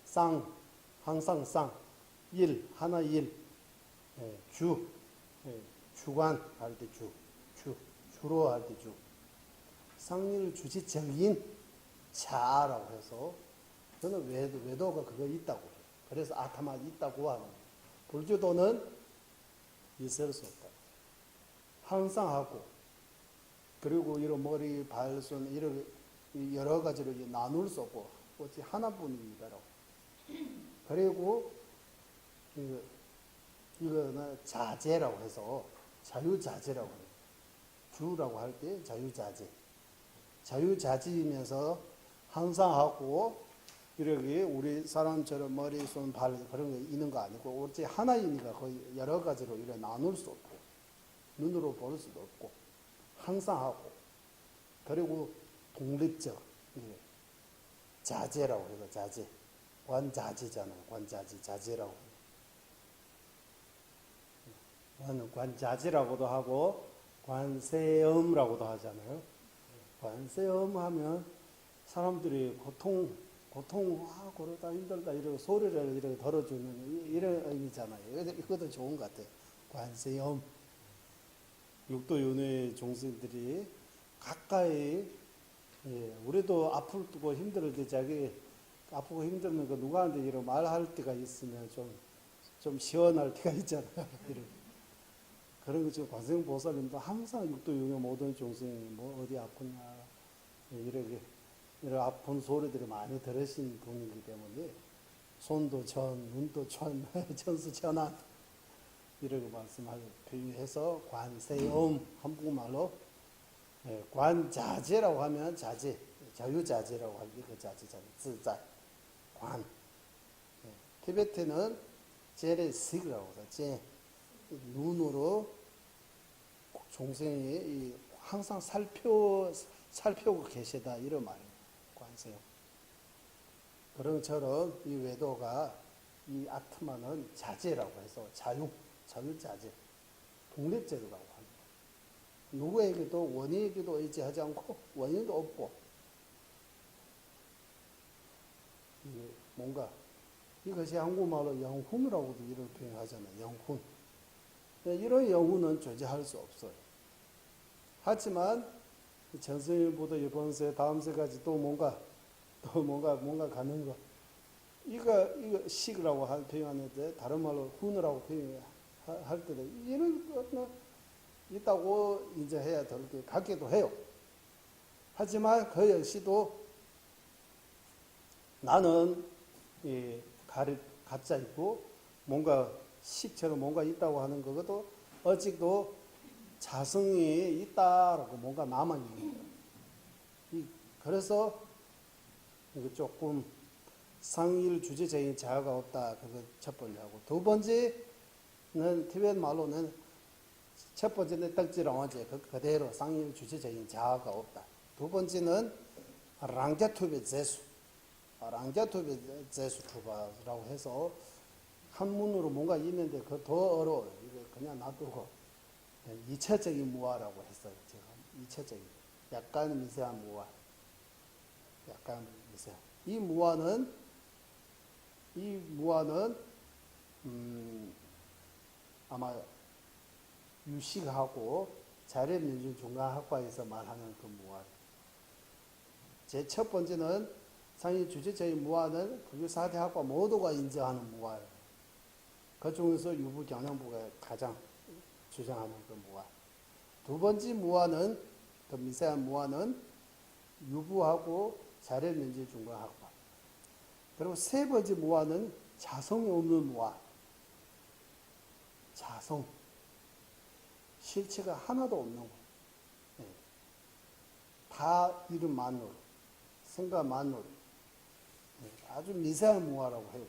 쌍, 항상 쌍, 일, 하나 일, 주, 주관 할 때 주로 할 때 주. 쌍일 주제적인 자아라고 해서 저는 외도가 그거 있다고 해요. 그래서 아타마 있다고 하는 거예요. 불교도는 있을 수 없다. 항상 하고 그리고 이런 머리, 발, 손 이런 여러 가지로 나눌 수 없고 어찌 하나뿐입니다라고. 그리고 이거는 자제라고 해서 자유자재라고 해요. 주라고 할 때 자유자재. 자유자재이면서 항상 하고 이렇게 우리 사람처럼 머리, 손, 발 그런 게 있는 거 아니고 어째 하나이니까 거의 여러 가지로 이렇게 나눌 수 없고 눈으로 볼 수도 없고 항상 하고 그리고 독립적 자제라고 해서 자제 관자제잖아요. 관자제 자제라고 관자지라고도 하고 관세음이라고도 하잖아요. 관세음 하면 사람들이 고통, 그러다 힘들다 이러고 소리를 이렇게 들어주는 이런 의미잖아요. 이것도 좋은 것 같아요. 관세음. 육도윤회 종생들이 가까이, 우리도 아프고 힘들 때 자기 아프고 힘들면 그 누구한테 이런 말할 때가 있으면 좀 시원할 때가 있잖아요. 이렇게. 그런 것처럼 관세음보살님도 항상 육도윤회 모든 종생이 뭐 어디 아프냐 이런 아픈 소리들을 많이 들으신 분이기 때문에 손도 전, 눈도 천, 천수천안 이렇게 말씀하고 표현해서 관세음 한국말로 관자재라고 하면 자재, 자유자재라고 하기 그 자재잖아요.自在, 관. 티베트는 제레식이라고 해서 제 눈으로 종생이 항상 살펴고 계시다 이런 말이에요. 관세음. 그런 것처럼 이 외도가 이 아트마는 자재라고 해서 자유자재, 독립제도라고 합니다. 누구에게도 원인에게도 의지하지 않고 원인도 없고 이게 뭔가 이것이 한국말로 영훈이라고도 이런 표현하잖아요. 영훈. 이런 영훈은 존재할 수 없어요. 하지만 전생일보다 이번 세, 다음 세까지 또 뭔가 가는 거. 이거 식이라고 표현하는데 다른 말로 훈이라고 표현할 때도 이런 거 있다고 인정해야 될 게 같기도 해요. 하지만 그 역시도 나는 가짜 있고 뭔가 식처럼 뭔가 있다고 하는 것도 아직도 자성이 있다라고 뭔가 남아있는 거예요. 그래서 이거 조금 상일 주제적인 자아가 없다. 그거 첫 번째하고 두 번째는 티베트 말로는 첫 번째는 떡지랑어제 그대로 상일 주제적인 자아가 없다. 두 번째는 랑자투베 제수, 랑자투베 제수 투바라고 해서 한문으로 뭔가 있는데 그 더 어려워요. 이거 그냥 놔두고 이체적인 무아라고 했어요. 제가 이체적인 약간 미세한 무아, 약간 미세한. 이 무아는 아마 유식하고 자료민중 중간학과에서 말하는 그 무아. 제 첫 번째는 상위 주제적인 무아는 불교 4대 학과 모두가 인정하는 무아예요. 그 중에서 유부 경영부가 가장 주장하는 그 무아. 두 번째 무아는 그 미세한 무아는 유부하고 자료민중 중간학과. 그리고 세 번째 무아는 자성이 없는 무아. 자성. 실체가 하나도 없는 거. 다 이름만으로, 생각만으로. 아주 미세한 무아라고 해요.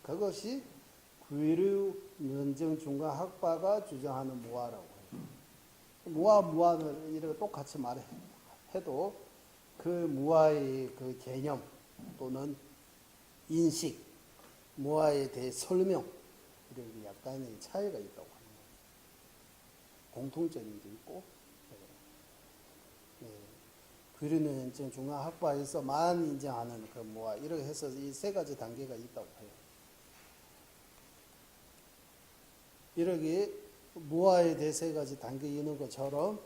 그것이 구이류 면정 중간 학파가 주장하는 무아라고 해요. 무아는 이렇게 똑같이 말해도 그 무아의 그 개념 또는 인식, 무아에 대해 설명 이런 게 약간의 차이가 있다고 합니다. 공통점이 있고 구이류 중간 학파에서만 인정하는 그 무아 이렇게 해서 이 세 가지 단계가 있다고 해요. 이렇게 무아에 대해 세 가지 단계 있는 것처럼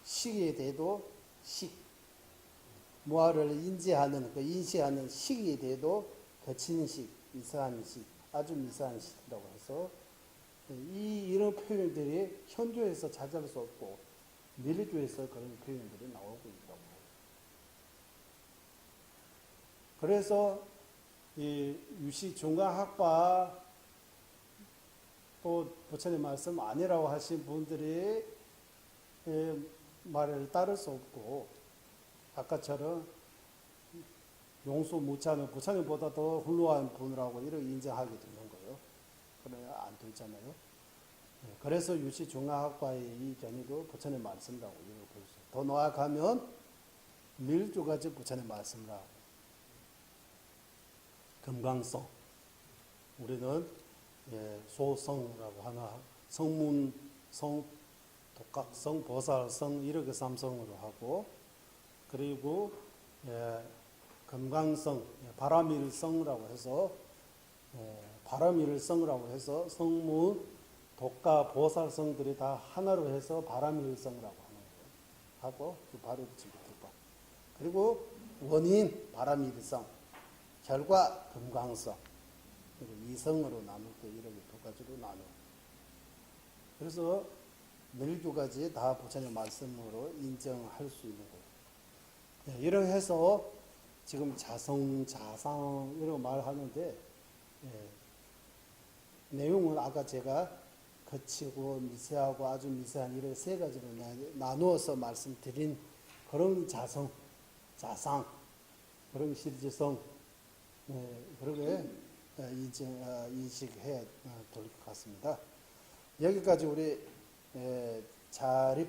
식에 대해도 식, 무아를 인지하는 그 인식하는 식에 대해도 거친 식, 미세한 식, 아주 미세한 식이라고 해서 이런 표현들이 현조에서 찾아올 수 없고 밀주에서 그런 표현들이 나오고 있다고 해요. 그래서 이 유시 중간학파 또 부처님 말씀 아니라고 하신 분들이 말을 따를 수 없고 아까처럼 용수 무차는 부처님보다 더 훌륭한 분이라고 이렇게 인정하게 되는 거예요. 그래야 안 되잖아요. 그래서 유시 중화학과의 이 견해도 부처님 말씀이라고 이렇게 볼 수 있어요. 더 나아가면 밀주가지 부처님 말씀이라. 금강성. 우리는 소성이라고 하나 성문성, 독각성, 보살성 이렇게 삼성으로 하고 그리고 금강성, 바람일성이라고 해서 바람일성이라고 해서 성문, 독가, 보살성들이 다 하나로 해서 바람일성이라고 하는 거예요. 하고 그 바로 지부터봐. 그리고 원인 바람일성, 결과 금강성, 그리고 이성으로 나눌 때 이렇게 두 가지로 나눠. 그래서 늘2가지 다 부처님 말씀으로 인정할 수 있는 거예요. 이렇게 해서 지금 자성, 자상 이런 말하는데 내용은 아까 제가 거치고 미세하고 아주 미세한 이렇게 세 가지로 나누어서 말씀드린 그런 자성, 자상, 그런 실제성 그렇게 인식해야 될 것 같습니다. 여기까지 우리 자립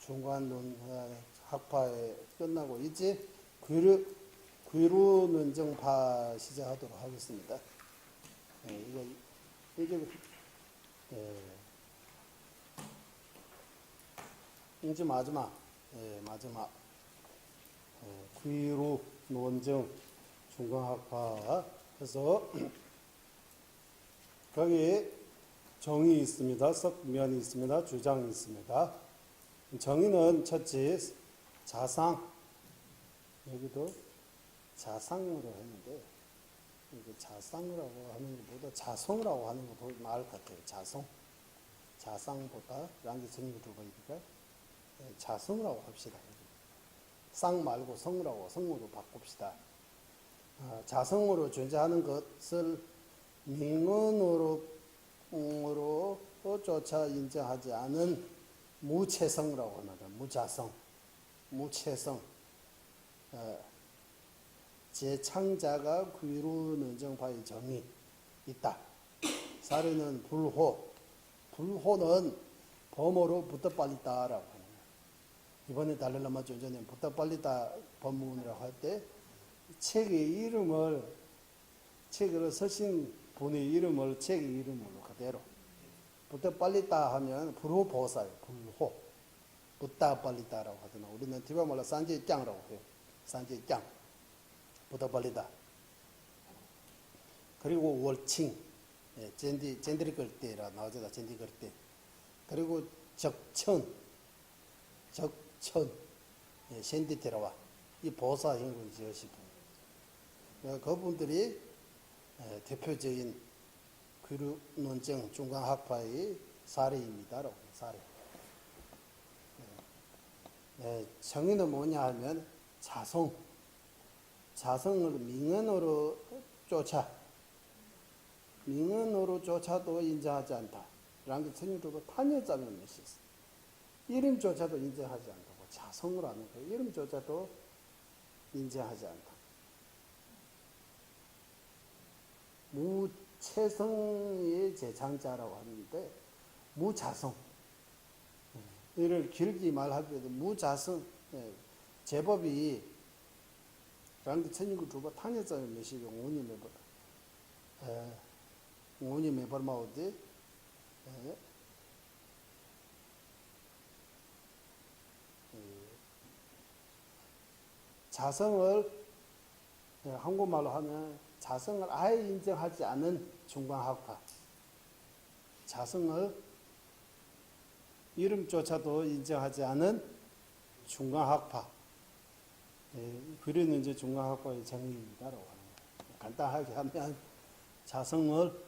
중간론 학파에 끝나고 이제 귀루논정파 시작하도록 하겠습니다. 이제 마지막 귀루논정 중간학파 해서 거기에 정의 있습니다. 석면이 있습니다. 주장이 있습니다. 정의는 첫째 자상, 여기도 자상으로 했는데 이게 자상이라고 하는 것보다 자성이라고 하는 거 보면 나을 것 같아요. 자성, 자상보다 양기 정의가 두 번이니까 자성이라고 합시다. 쌍 말고 성이라고 성으로 바꿉시다. 자성으로 존재하는 것을 명언으로 조차 인정하지 않은 무체성이라고 합니다. 무자성, 무체성. 제창자가 귀루논정파의 정이 있다. 사례는 불호. 불호는 범어로 붙어빨리다라고 하는 거예요. 이번에 달랄라마 존재는 붙어빨리다 법문이라고 할 때 책의 이름을 책을 쓰신 분의 이름을 책의 이름으로 그대로 붙어빨리다 하면 불호보살, 불호. 붙다빨리다라고 하더나 우리는 디바말로 산제짱이라고 해요. 산제짱. 붙어빨리다. 그리고 월칭. 젠드리 걸 때라 나오잖아. 젠드리 걸 때. 그리고 적천. 샌디테라와 이 보사 행군 지으신 분. 그분들이 대표적인 귀루논정 중간학파의 사례입니다라고 사례. 정의는 뭐냐 하면 자성을 명언으로 쫓아도 인정하지 않다. 라는 게 성경적으로 탄여자면 몇이 있어. 이름조차도 인정하지 않다고. 자성을 하는 거예요. 이름조차도 인정하지 않다. 무체성의 제창자라고 하는데 무자성. 이를 길게 말하기에도 무자성. 제법이 라는 게 천인구 두바 탄여자면 몇이고 오님의 벌마오디 자성을 한국말로 하면 자성을 아예 인정하지 않은 중간학파, 자성을 이름조차도 인정하지 않은 중간학파, 그리는 이제 중간학파의 정의입니다라고 하는 거예요. 간단하게 하면 자성을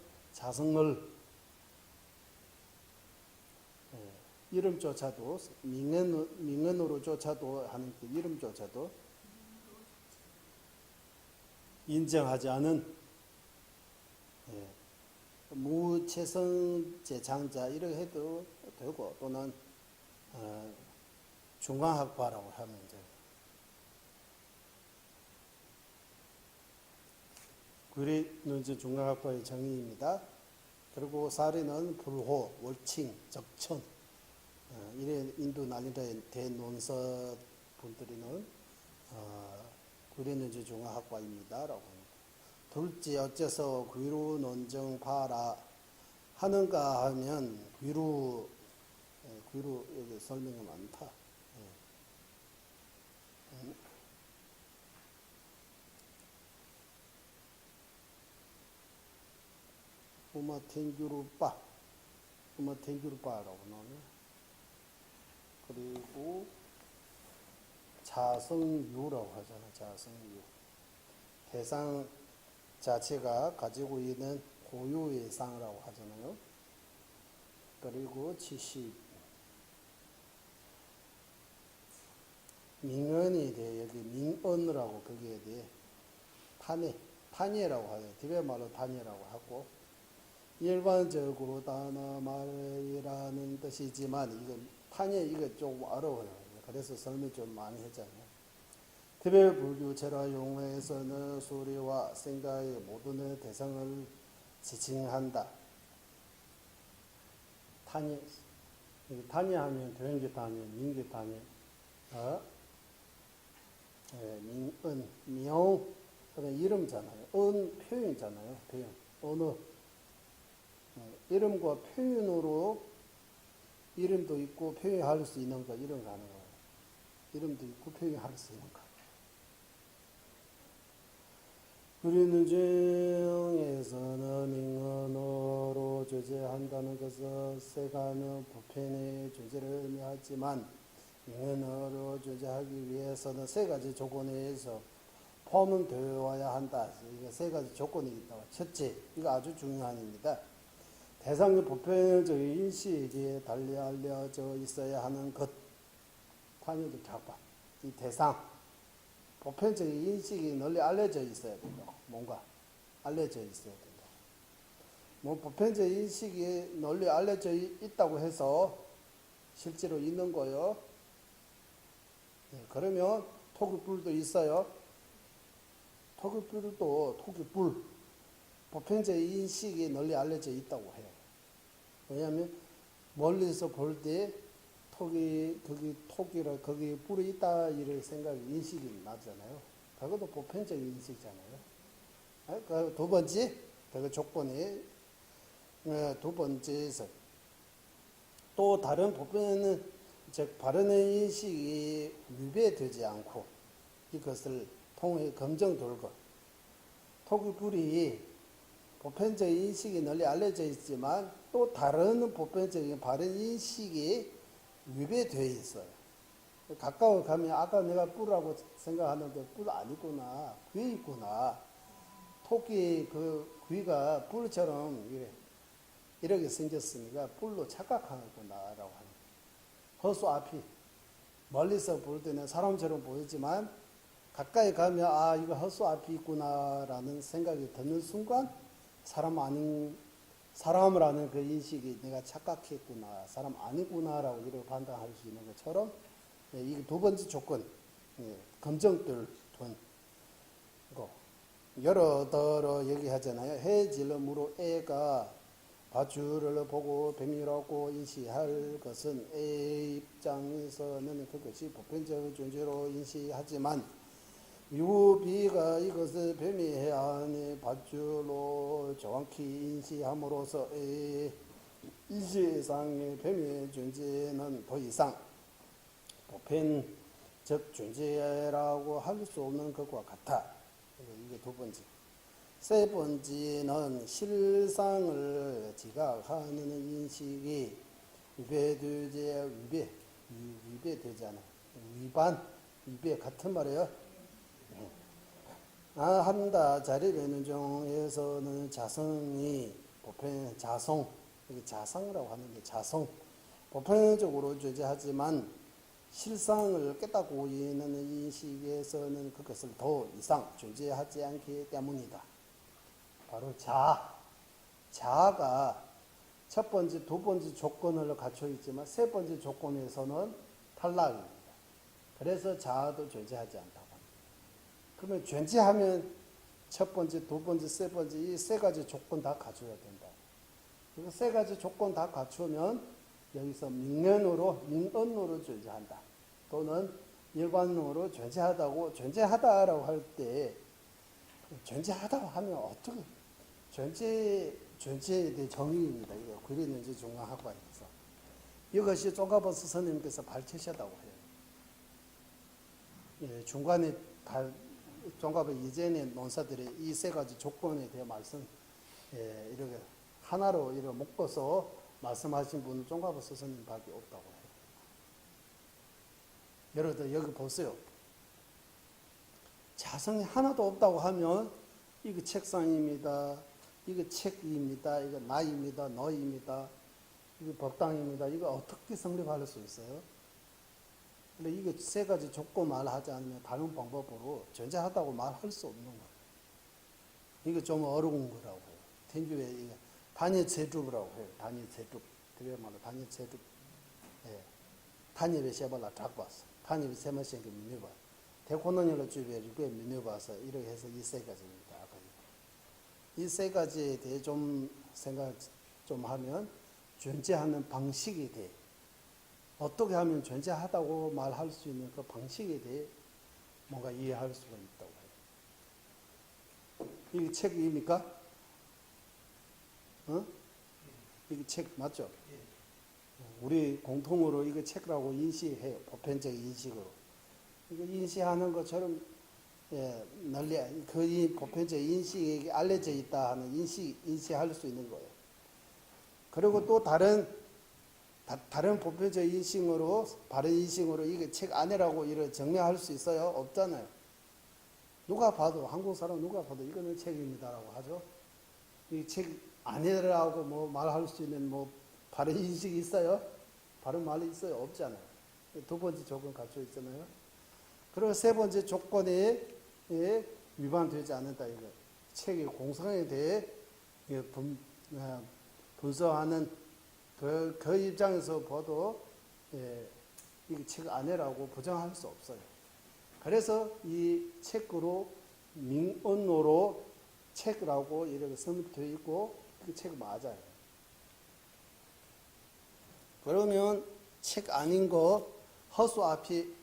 이름조차도 명언으로조차도 하는 그 이름조차도 인정하지 않은 무체성 제창자 이렇게 해도 되고 또는 중간학파라고 하면 이제 그리는 이제 중간학파의 정의입니다. 그리고 사례는 불호, 월칭, 적천 이래 인도 난리의 대논서 분들이는 그리는 이제 중간학파입니다라고 합니다. 둘째 어째서 귀루논정파라 하는가 하면 귀로 여기 설명이 많다. 우마텐규루빠라고 나오네. 그리고 자성유라고 하잖아. 자성유. 대상 자체가 가지고 있는 고유의 상이라고 하잖아요. 그리고 70. 민언에 대해 여기 민언이라고 거기에 대해 탄예라고 하죠. 티베트 말로 탄예라고 하고 일반적으로 단어 말이라는 뜻이지만 이거 탄예 이거 좀 어려워요. 그래서 설명 좀 많이 했잖아요. 티베트 불교 제라 용어에서는 소리와 생각의 모든 대상을 지칭한다. 탄예, 탄예하면 되는게 탄예, 민게 탄예, 민은, 명, 그다음 이름잖아요. 표현이잖아요. 표현, 언어. 이름과 표현으로 이름도 있고 표현할 수 있는 거 이런 거 하는 거예요. 이름도 있고 표현할 수 있는 거. 우리는 중에서는 민언어로 존재한다는 것은 세간의 보편의 존재를 의미하지만 민언어로 존재하기 위해서는 세 가지 조건에 의해서 포함되어야 한다. 이게 세 가지 조건이 있다고. 첫째, 이거 아주 중요한 입니다. 대상의 보편적 인식에 달리 알려져 있어야 하는 것. 탄유도 작바. 이 대상. 보편적인 인식이 널리 알려져 있어야 된다. 뭔가 알려져 있어야 된다. 뭐 보편적 인식이 널리 알려져 있다고 해서 실제로 있는 거요. 네, 그러면 토끼불도 있어요. 토끼불도 토끼불 보편적 인식이 널리 알려져 있다고 해요. 왜냐하면 멀리서 볼 때 토끼라 거기 뿔이 있다 이런 생각이 인식이 나잖아요. 그것도 보편적인 인식이잖아요. 그 두 번째 그 조건이 두 번째에서 또 다른 보편은 즉 바른의 인식이 위배되지 않고 이것을 통해 검증될 것. 토끼뿔이 보편적 인식이 널리 알려져 있지만 또 다른 보편적인 바른 인식이 위배되어 있어요. 가까워 가면 아까 내가 뿔이라고 생각하는데 뿔 아니구나. 귀 있구나. 토끼 그 귀가 뿔처럼 이렇게 생겼으니까 뿔로 착각하구나라고 하는. 허수 앞이 멀리서 볼 때는 사람처럼 보이지만 가까이 가면 아 이거 허수 앞이 있구나라는 생각이 드는 순간 사람을 아는 그 인식이 내가 착각했구나, 사람 아니구나라고 이렇게 판단할 수 있는 것처럼 이 두 번째 조건, 검증될 거. 여러더러 얘기하잖아요. 해질러무로 애가 밧줄을 보고 뱀이라고 인식할 것은 애 입장에서는 그것이 보편적 존재로 인식하지만 유비가 이것을 뱀이 해야 하니 밧줄로 정확히 인식함으로써 이세상의 뱀의 존재는 더 이상 보편적 존재라고 할 수 없는 것과 같아. 이게 두 번째. 세 번째는 실상을 지각하는 인식이 위배되잖아. 위배 같은 말이에요. 한다 자리되는 중에서는 자성이 보편 이게 자성이라고 하는데 자성 보편적으로 존재하지만 실상을 깨닫고 있는 인식에서는 그것을 더 이상 존재하지 않기 때문이다. 바로 자아가 첫 번째, 두 번째 조건을 갖춰 있지만 세 번째 조건에서는 탈락입니다. 그래서 자아도 존재하지 않다고 합니다. 그러면 존재하면 첫 번째, 두 번째, 세 번째 이 세 가지 조건 다 갖춰야 된다. 이 세 가지 조건 다 갖추면 여기서 민언으로 존재한다. 또는 일반으로 존재하다라고 할 때 존재하다고 하면 어떻게 전체에 대한 정의입니다. 이거 구리는지 중앙학과에서 이것이 종가보 스님께서 밝히셨다고 해요. 예, 중간에 종가보 이전의 논사들의 이 세 가지 조건에 대해 말씀 이렇게 하나로 이렇게 묶어서 말씀하신 분은 종가보 스님밖에 없다고 해요. 여러분들 여기 보세요. 자성이 하나도 없다고 하면 이거 책상입니다. 이거 책입니다. 이거 나입니다. 너입니다. 이거 법당입니다. 이거 어떻게 성립할 수 있어요? 근데 이게 세 가지 조건 말하지 않으면 다른 방법으로 존재하다고 말할 수 없는 거예요. 이거 좀 어려운 거라고 해요.天주에 이거 단위제줍이라고 해요. 단위제줍. 그야말로 단위제줍. 예. 단위를 세발라 작봤어. 단위를 세번씩 미묘봐. 대코노니로 주변에 미묘봐서 이렇게 해서 이 세 가지입니다. 이 세 가지에 대해 좀 생각 좀 하면 존재하는 방식에 대해 어떻게 하면 존재하다고 말할 수 있는 그 방식에 대해 뭔가 이해할 수가 있다고 해요. 이게 책입니까? 어? 이게 책 맞죠? 우리 공통으로 이거 책이라고 인식해요. 보편적 인식으로. 이거 인식하는 것처럼 널리 그 보편적 인식이 알려져 있다 하는 인식할 수 있는 거예요. 그리고 또 다른 보편적 인식으로 바른 인식으로 이게 책 아니라고 이렇게 정리할 수 있어요? 없잖아요. 누가 봐도 한국 사람 누가 봐도 이거는 책입니다라고 하죠. 이 책 아니라고 뭐 말할 수 있는 뭐 바른 인식이 있어요? 바른 말이 있어요? 없잖아요. 두 번째 조건 갖춰 있잖아요. 그리고 세 번째 조건에 위반되지 않는다 이거. 책의 공상에 대해 분석하는 그 입장에서 봐도 이게 책 아니라고 부정할 수 없어요. 그래서 이 책으로 민언어로 책이라고 이렇게 성립되어 있고 그 책 맞아요. 그러면 책 아닌 거 허수아피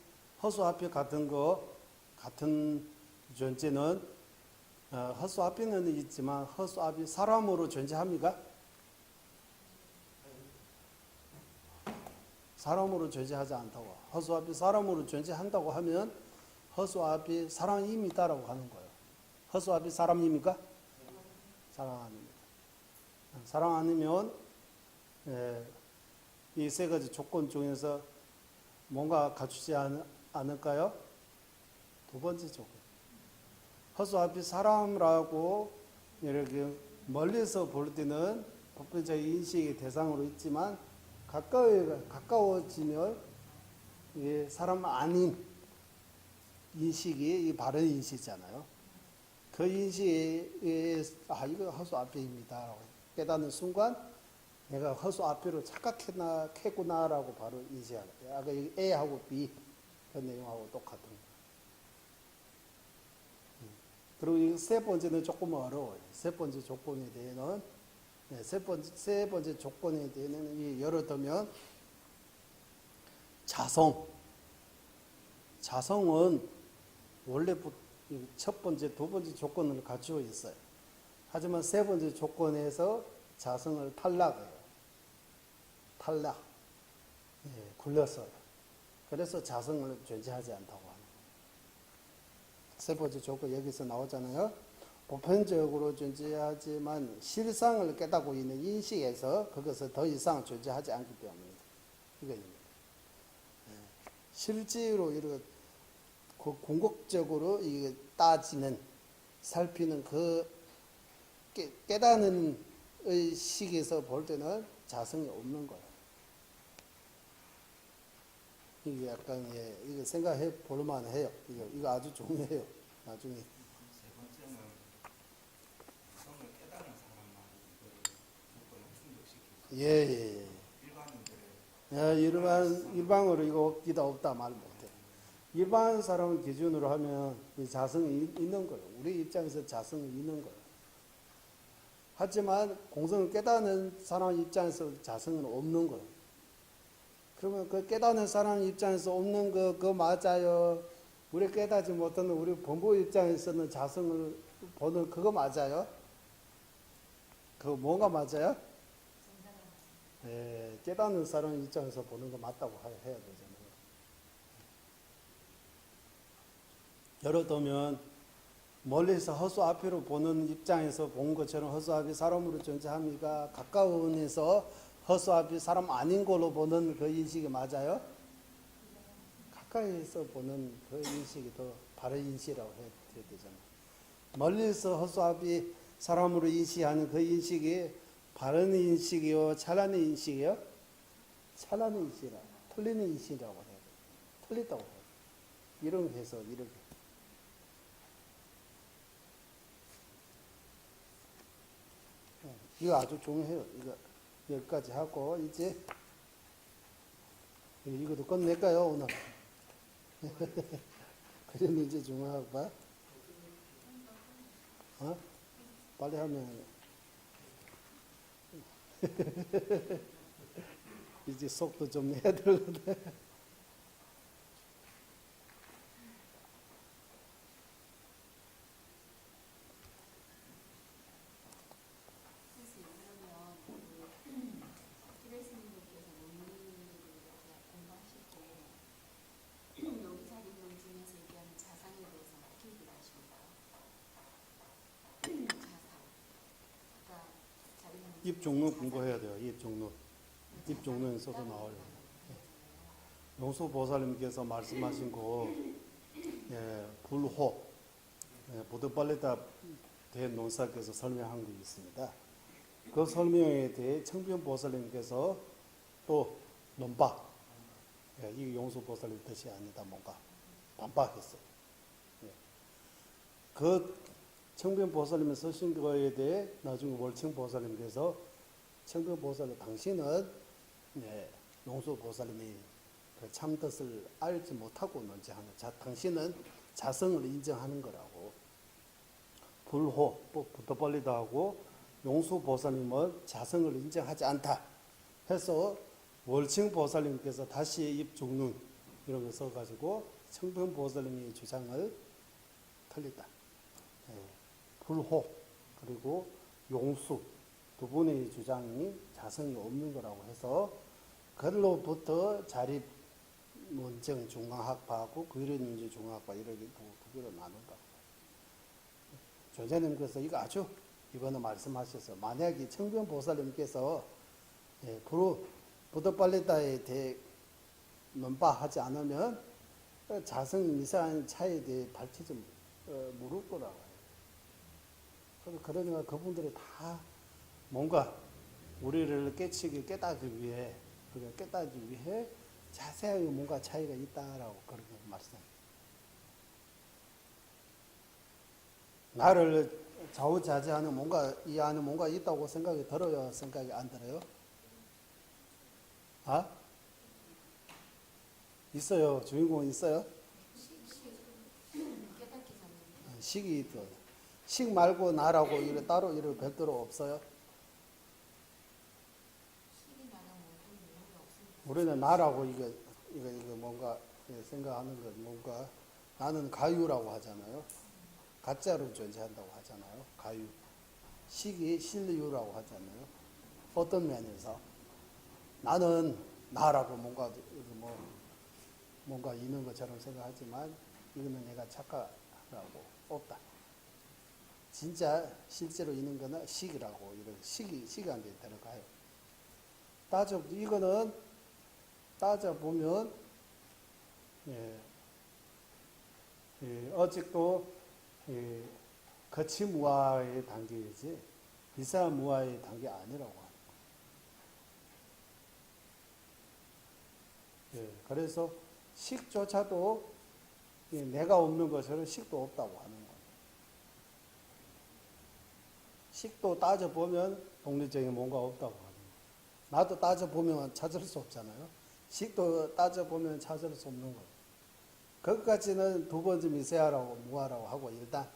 같은 거 같은 존재는 허수아피는 있지만 허수아피 사람으로 존재합니까? 사람으로 존재하지 않다고. 허수아피 사람으로 존재한다고 하면 허수아피 사람입니다라고 하는 거예요. 허수아피 사람입니까? 사람 아닙니다. 사람 아니면 이 세 가지 조건 중에서 뭔가 갖추지 않을까요? 두 번째 조건. 허수아피 사람이라고 이렇게 멀리서 볼 때는 보편적 인식의 대상으로 있지만 가까워지면 사람 아닌 인식이 바른 인식이잖아요. 그 인식에 이거 허수아피입니다 깨닫는 순간 내가 허수아피로 착각했구나라고 바로 인식하는 거예요. 아까 A하고 B 그 내용하고 똑같은 거예요. 그리고 이 세 번째는 조금 어려워요. 세 번째 조건에 대해서는 세 번째 조건에 대해서는 예를 들면 자성은 원래 첫 번째, 두 번째 조건을 갖추고 있어요. 하지만 세 번째 조건에서 자성을 탈락해요. 굴렸어요. 그래서 자성을 존재하지 않다고 하는 거예요. 세 번째 조건 여기서 나오잖아요. 보편적으로 존재하지만 실상을 깨닫고 있는 인식에서 그것을 더 이상 존재하지 않기 때문입니다. 이거입니다. 실제로 이렇게 궁극적으로 이게 따지는 살피는 그 깨닫는 의식에서 볼 때는 자성이 없는 거예요. 이게 약간 이거 생각해 볼 만해요. 이거 아주 중요해요. 나중에. 세 번째는 성을 깨닫는 사람만 조건을 충족시키고 일반인들의 일반으로 이거 없기다 없다 말 못해. 일반 사람 기준으로 하면 이 자성이 있는 거예요. 우리 입장에서 자성이 있는 거예요. 하지만 공성을 깨닫는 사람 입장에서 자성은 없는 거예요. 그러면 그 깨닫는 사람 입장에서 없는 그거 맞아요. 우리 깨닫지 못하는 우리 본부 입장에서는 자성을 보는 그거 맞아요. 그 뭐가 맞아요? 정답은 예, 깨닫는 사람 입장에서 보는 거 맞다고 해야 되잖아요. 예를 들면 멀리서 허수 아비로 보는 입장에서 본 것처럼 허수 아비 사람으로 존재합니까? 가까운 데서 허수 아비 사람 아닌 걸로 보는 그 인식이 맞아요? 가까이서 보는 그 인식이 더 바른 인식이라고 해야 되잖아요. 멀리서 허수 아비 사람으로 인식하는 그 인식이 바른 인식이요, 찬란한 인식이요? 찬란한 인식이라, 틀리는 인식이라고 해야 돼요. 틀렸다고 해요. 이런 해서 이렇게. 이거 아주 중요해요. 이거 여기까지 하고 이제 이것도 끝낼까요 오늘? 그래도 이제 중요하고 어? 빨리 하면 이제 속도 좀 내야 되거든. 선생님 그러면 기대 스님께서 논문을 공부하실 때 여기 자리 문 중에서 얘기하는 자상에 대해서 어떻게 얘기를 하십니까? 자상. 아까 자리 문 입 종론 공부해야 돼요. 입 종론. 입 종론에서도 나와요. 용수 보살님께서 말씀하신 그 불호 보드빨리다 대논사께서 설명한 게 있습니다. 그 설명에 대해 청변 보살님께서 또 논박, 이 용수 보살님 뜻이 아니다 뭔가 반박했어요. 그 청변 보살님이 쓰신 거에 대해 나중에 월청 보살님께서 청변 보살님 당신은 용수 보살님이 그 참뜻을 알지 못하고 논지하는 당신은 자성을 인정하는 거라고. 불호, 부터벌리다 하고 용수 보살님은 자성을 인정하지 않다 해서 월층 보살님께서 다시 입종론 이런 거 써가지고 청변 보살님의 주장을 틀렸다. 불호 그리고 용수 두 분의 주장이 자성이 없는 거라고 해서 그로부터 자립 문정 중앙학파하고 그리는지 중앙학파 이렇게 두 개로 나눈다. 조자님께서 이거 아주 이번에 말씀하셨어요. 만약에 청변 보살님께서 부더빨리다에 대해 논파하지 않으면 자성 미사한 차에 대해 밝히지 모를 거라고 해요. 그러니까 그분들이 다 뭔가 우리를 깨닫기 위해 자세하게 뭔가 차이가 있다라고 그렇게 말씀합니다. 나를 좌우자재하는 뭔가 이 안에 뭔가 있다고 생각이 들어요? 생각이 안 들어요? 아? 있어요. 주인공 있어요? 깨닫기 전에 식이 있어. 식 말고 나라고 이래 따로 이래 별도로 없어요. 실이 나는 어떤 이유가 없습니다. 우리는 나라고 이거 뭔가 생각하는 건 뭔가 나는 가유라고 하잖아요. 가짜로 존재한다고 하잖아요. 가유. 식이 실유라고 하잖아요. 어떤 면에서 나는 나라고 뭔가 있는 것처럼 생각하지만 이거는 내가 착각하고 없다. 진짜 실제로 있는 거는 식이라고 이런 식이한테 들어가요. 이거는 따져보면 아직도 거치무아의 단계이지 미사무아의 단계 아니라고 합니다. 그래서 식조차도 내가 없는 것처럼 식도 없다고 하는 거예요. 식도 따져보면 독립적인 뭔가 없다고 하는 거예요. 나도 따져보면 찾을 수 없잖아요. 식도 따져보면 찾을 수 없는 거예요. 그것까지는 두 번째 미세하라고 무아라고 하고 일단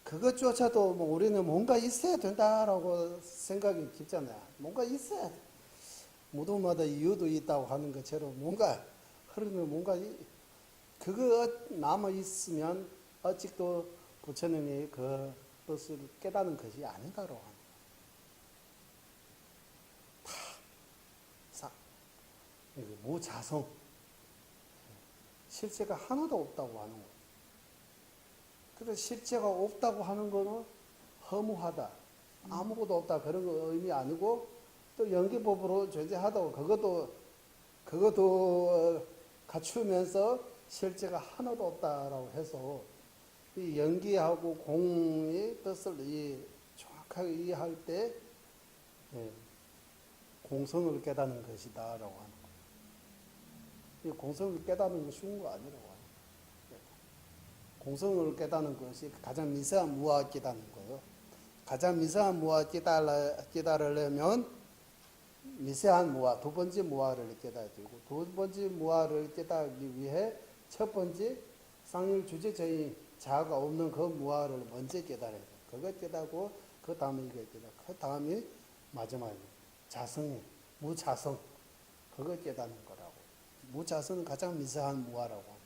그것조차도 우리는 뭔가 있어야 된다라고 생각이 깊잖아요. 뭔가 있어야 돼. 모두마다 이유도 있다고 하는 것처럼 뭔가 흐르는 뭔가 그거 남아 있으면 아직도 부처님이 그 뜻을 깨닫는 것이 아닌가로 하는 거예요. 무자성, 실체가 하나도 없다고 하는 거예요. 그래서 실체가 없다고 하는 거는 허무하다, 아무것도 없다 그런 거 의미 아니고, 또 연기법으로 존재하다고 그것도 갖추면서 실체가 하나도 없다라고 해서 이 연기하고 공의 뜻을 정확하게 이해할 때 공성을 깨닫는 것이다라고 하는 거예요. 이 공성을 깨닫는 건 쉬운 거 아니라고 하는 거예요. 공성을 깨닫는 것이 가장 미세한 무아를 깨닫는 거예요. 가장 미세한 무아를 깨달으려면 미세한 무아, 두 번째 무아를 깨달아야 되고, 두 번째 무아를 깨달기 위해 첫 번째 쌍일 주제적인 자아가 없는 그 무아를 먼저 깨달아야 돼요. 그걸 깨닫고 그 다음에 이걸 깨닫고 그 다음에 마지막에 자성이 무자성, 그걸 깨닫는 거라고. 무자성은 가장 미세한 무아라고 합니다.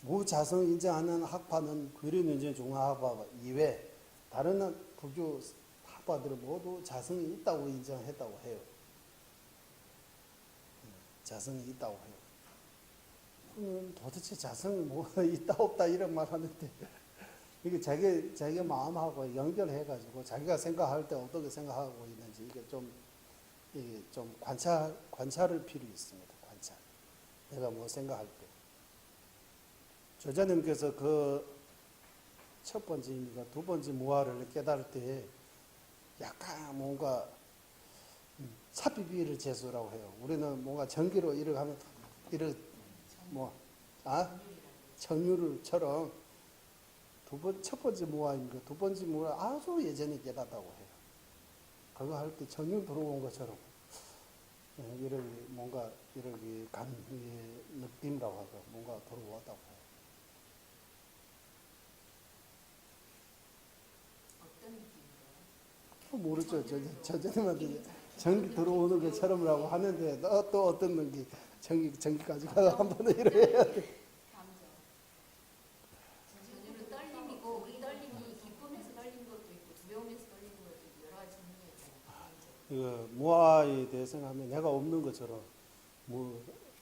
무자성 인정하는 학파는 귀리는지 중화학파 이외 다른 불교 학파들은 모두 자성이 있다고 인정했다고 해요. 자성이 있다고 해요. 도대체 자성이 뭐 있다 없다 이런 말 하는데 이게 자기 마음하고 연결해가지고 자기가 생각할 때 어떻게 생각하고 있는지 이게 좀 관찰을 필요 있습니다. 관찰. 내가 뭐 생각할 때. 조자님께서 그 첫 번째입니까? 두 번째 무아를 깨달을 때 약간 뭔가 삽입비를 제수라고 해요. 우리는 뭔가 전기로 이렇게 하면 정유를처럼 첫 번째 무아입니까? 두 번째 무아 아주 예전에 깨닫다고 해요. 그거 할 때 정유 들어온 것처럼 이렇게 뭔가 이렇게 느낌이라고 하고 뭔가 들어왔다고 해요. 어떤 느낌인가요? 모르죠. 저자님한테 전기 들어오는 것처럼이라고 하는데 또 어떤 느낌? 전기까지 가서 한번 이래야 돼. 감정. 전율은 떨림이고 우리 떨림이 기쁨에서 떨린 것도 있고 두려움에서 떨리는 것도 있고 여러 가지 종류가 있잖아요. 무아에 대해서 생각하면 내가 없는 것처럼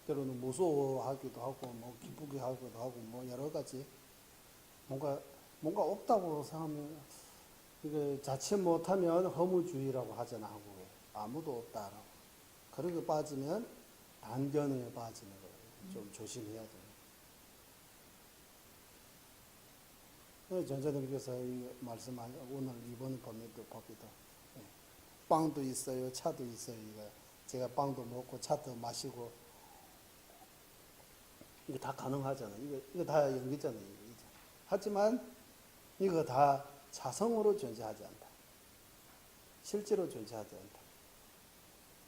때로는 무서워하기도 하고 기쁘게 하기도 하고 여러 가지 뭔가 없다고 생각하면 이게 자칫 못하면 허무주의라고 하잖아. 한국에 아무도 없다라고. 그렇게 빠지면 단견에 빠지는 거예요. 좀 조심해야 돼요. 전자님께서 말씀하신 오늘 이번 법에도 빵도 있어요, 차도 있어요. 제가 빵도 먹고 차도 마시고 이거 다 가능하잖아요. 이거 다 연기잖아요. 하지만 이거 다 자성으로 존재하지 않다. 실제로 존재하지 않다.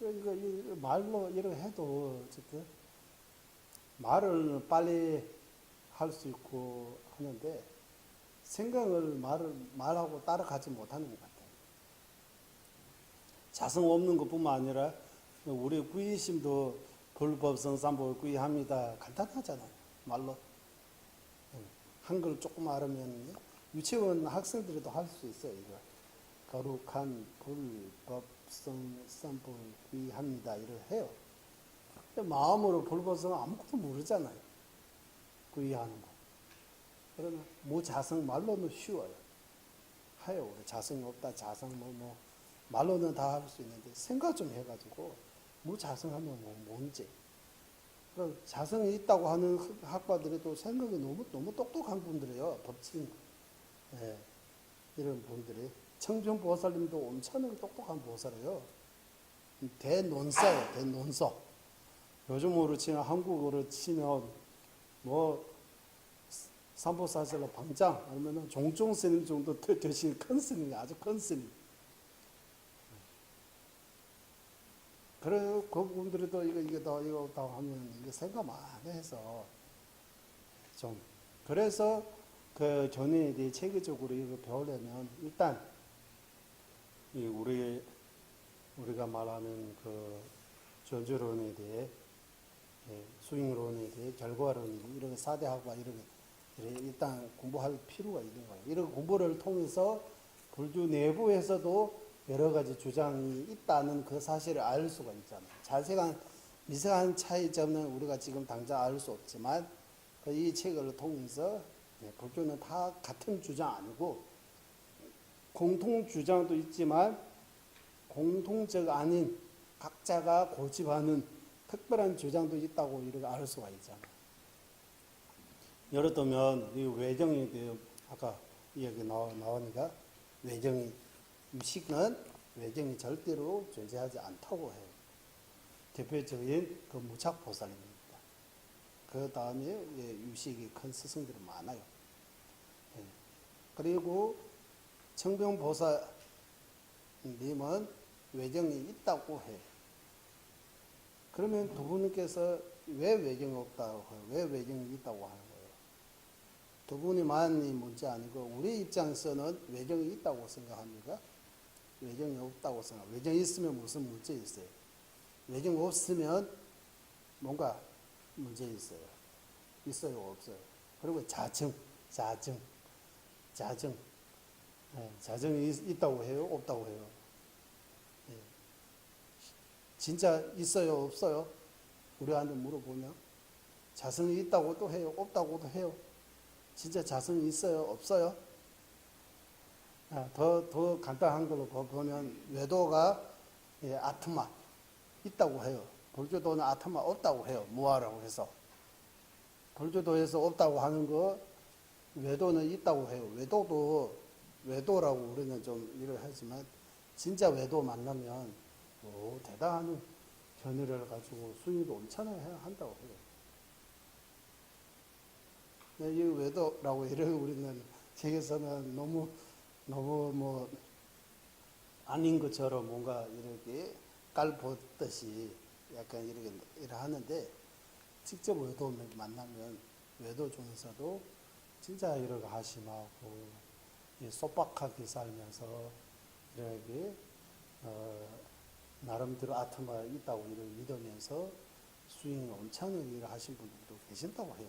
이거 말로 이렇게 해도 어쨌든 말을 빨리 할 수 있고 하는데 생각을 말하고 따라가지 못하는 것 같아요. 자성 없는 것뿐만 아니라 우리 구의심도 불법성 삼보를 구의합니다. 간단하잖아요. 말로. 한글 조금 알으면 유치원 학생들도 할 수 있어요. 이거. 거룩한 불법성 삼보를 구의합니다. 이걸 해요. 근데 마음으로 불법성 아무것도 모르잖아요. 구의하는 거. 그러면 무자성 말로는 쉬워요. 해요. 우리 자성이 없다. 자성 말로는 다 할 수 있는데 생각 좀 해가지고 무자성하면 뭔지. 자성이 있다고 하는 학파들이 또 생각이 너무 똑똑한 분들이에요. 법칙. 예, 이런 분들이. 청정보살님도 엄청나게 똑똑한 보살이에요. 대논사예요. 대논서. 요즘으로 치면 한국어로 치면 삼보사실로 방장 아니면 종종 스님 정도 되신 큰 스님이 아주 큰 스님. 그래 그분들이 또 이거 다 하면 이거 생각 많이 해서 좀 그래서 그 견해에 대해 체계적으로 이거 배우려면 일단 이 우리가 말하는 그 전조론에 대해 수행론에 대해 결과론 이런 4대 학과 이런 일단 공부할 필요가 있는 거예요. 이런 공부를 통해서 불교 내부에서도 여러 가지 주장이 있다는 그 사실을 알 수가 있잖아요. 자세한 미세한 차이점은 우리가 지금 당장 알 수 없지만 이 책을 통해서 불교는 다 같은 주장 아니고 공통 주장도 있지만 공통적 아닌 각자가 고집하는 특별한 주장도 있다고 이렇게 알 수가 있잖아요. 예를 들면 이 외정에 대해 아까 이야기 나오니까 외정이 유식은 외정이 절대로 존재하지 않다고 해요. 대표적인 그 무착보살입니다. 그 다음에 유식이 큰 스승들이 많아요. 그리고 청병보살님은 외정이 있다고 해요. 그러면 두 분께서 왜 외정이 없다고 해요? 왜 외정이 있다고 하는 거예요? 두 분이만이 문제 아니고 우리 입장에서는 외정이 있다고 생각합니까? 외정이 없다고 생각합니다. 외정이 있으면 무슨 문제 있어요? 외정 없으면 뭔가 문제 있어요. 있어요, 없어요. 그리고 자증. 자증이 있다고 해요, 없다고 해요. 진짜 있어요, 없어요? 우리한테 물어보면 자성이 있다고도 해요, 없다고도 해요. 진짜 자성이 있어요, 없어요? 더 간단한 걸로 보면 외도가 아트마 있다고 해요. 불교도는 아트마 없다고 해요. 무아라고 해서. 불교도에서 없다고 하는 거 외도는 있다고 해요. 외도라고 우리는 좀 이렇게 하지만 진짜 외도 만나면 대단한 견해를 가지고 수행도 엄청나게 한다고 해요. 이 외도라고 이렇게 우리는 책에서는 너무 뭐 아닌 것처럼 뭔가 이렇게 깔보듯이 약간 이렇게 하는데 직접 외도 만나면 외도 중에서도 진짜 이렇게 하심하고 소박하게 살면서 이렇게 나름대로 아트마 있다고 이렇게 믿으면서 수행을 엄청나게 일을 하신 분들도 계신다고 해요.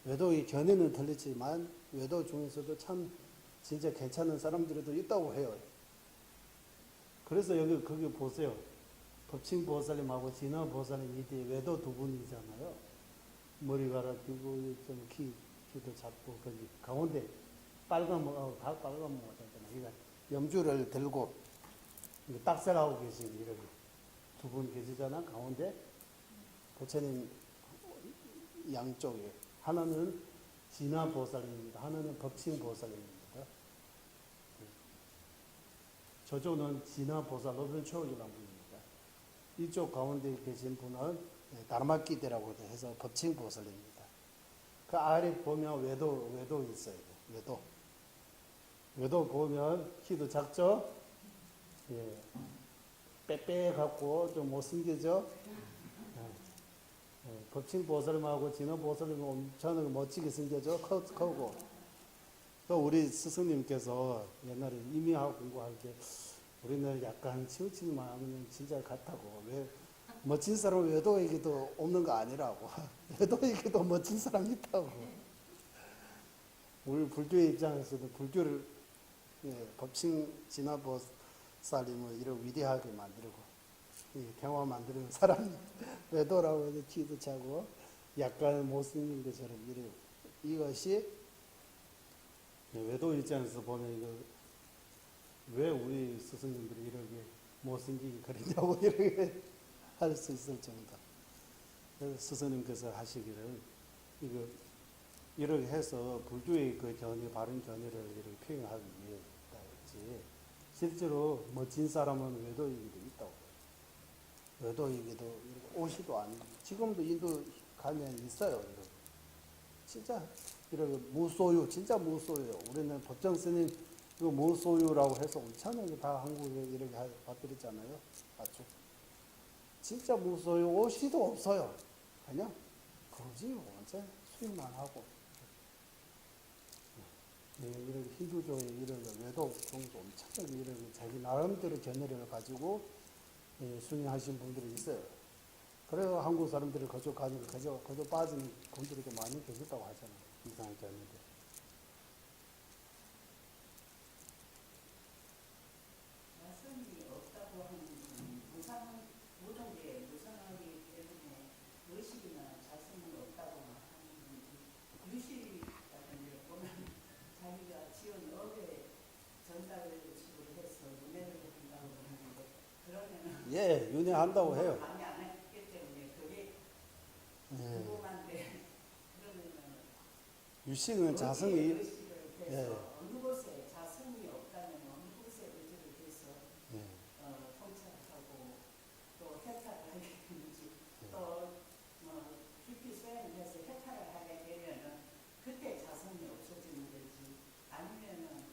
외도의 견해는 틀리지만 외도 중에서도 참 진짜 괜찮은 사람들도 있다고 해요. 그래서 거기 보세요. 법칭보살님하고 진화보살님 이때 외도 두 분이잖아요. 머리카락 길고 좀 키도 작고 거기 가운데 빨간 뭐 다 빨간 뭐가 되잖아요. 그러니까 염주를 들고 딱새하고 계신 이렇게 두 분 계시잖아. 가운데 부처님 양쪽에 하나는 진화보살입니다. 하나는 법칭보살입니다. 저쪽은 진화보살 노변초월이라는 분입니다. 이쪽 가운데 계신 분은 다르마키대라고 해서 법칭보살입니다. 그 아래 보면 외도 있어요. 외도 보면 키도 작죠? 예. 빼빼갖고 좀 못생기죠? 법칭보살님하고 진화보살님은 엄청 멋지게 생겨죠? 크고. 또 우리 스승님께서 옛날에 이미하고 공부할 때 우리는 약간 치우치기만 하면 진짜 같다고. 왜 멋진 사람 외도에게도 없는 거 아니라고. 외도에게도 멋진 사람이 있다고. 우리 불교의 입장에서도 불교를 법칭 진화보살님을 이렇게 위대하게 만들고 경화 만드는 사람이 외도라고 해서 키도 차고 약간 못생긴 것처럼 이것이 외도 입장에서 보면 이거 왜 우리 스승님들이 이렇게 못생기게 그리냐고 이렇게 할 수 있을 정도. 그래서 스승님께서 하시기를 이거 이렇게 해서 불교의 그 견해, 바른 견해를 이렇게 표현하기 위해서지 실제로 멋진 사람은 외도이기도 있다고. 외도이기도 옷이도 아니고 지금도 인도 가면 있어요. 이렇게. 진짜 이렇게 무소유, 진짜 무소유. 우리는 법정 스님 이거 무소유라고 해서 엄청나게 다 한국에 이렇게 받들었잖아요. 맞죠? 진짜 무소유, 옷이도 없어요. 그냥 그러지 언제 수입만 하고. 이렇게 힌두교의 이런 외도 종도 엄청나게 이렇게 자기 나름대로 견해를 가지고 수행하신 분들이 있어요. 그래서 한국 사람들이 거저 가니까 거저 빠지는 분들이 많이 계셨다고 하잖아요. 이상하지 않는데. 인정한다고 해요. 많이 안 했기 때문에 그게 예. 궁금한데 그러면은 유식은 자성이 의지를 해서 예. 어느 곳에 자성이 없다면 어느 곳에 의지를 해서 예. 통찰하고 또 해탈을 하게 되는지 예. 또뭐 깊이 수행해서 해탈을 하게 되면은 그때 자성이 없어지는 거지 아니면은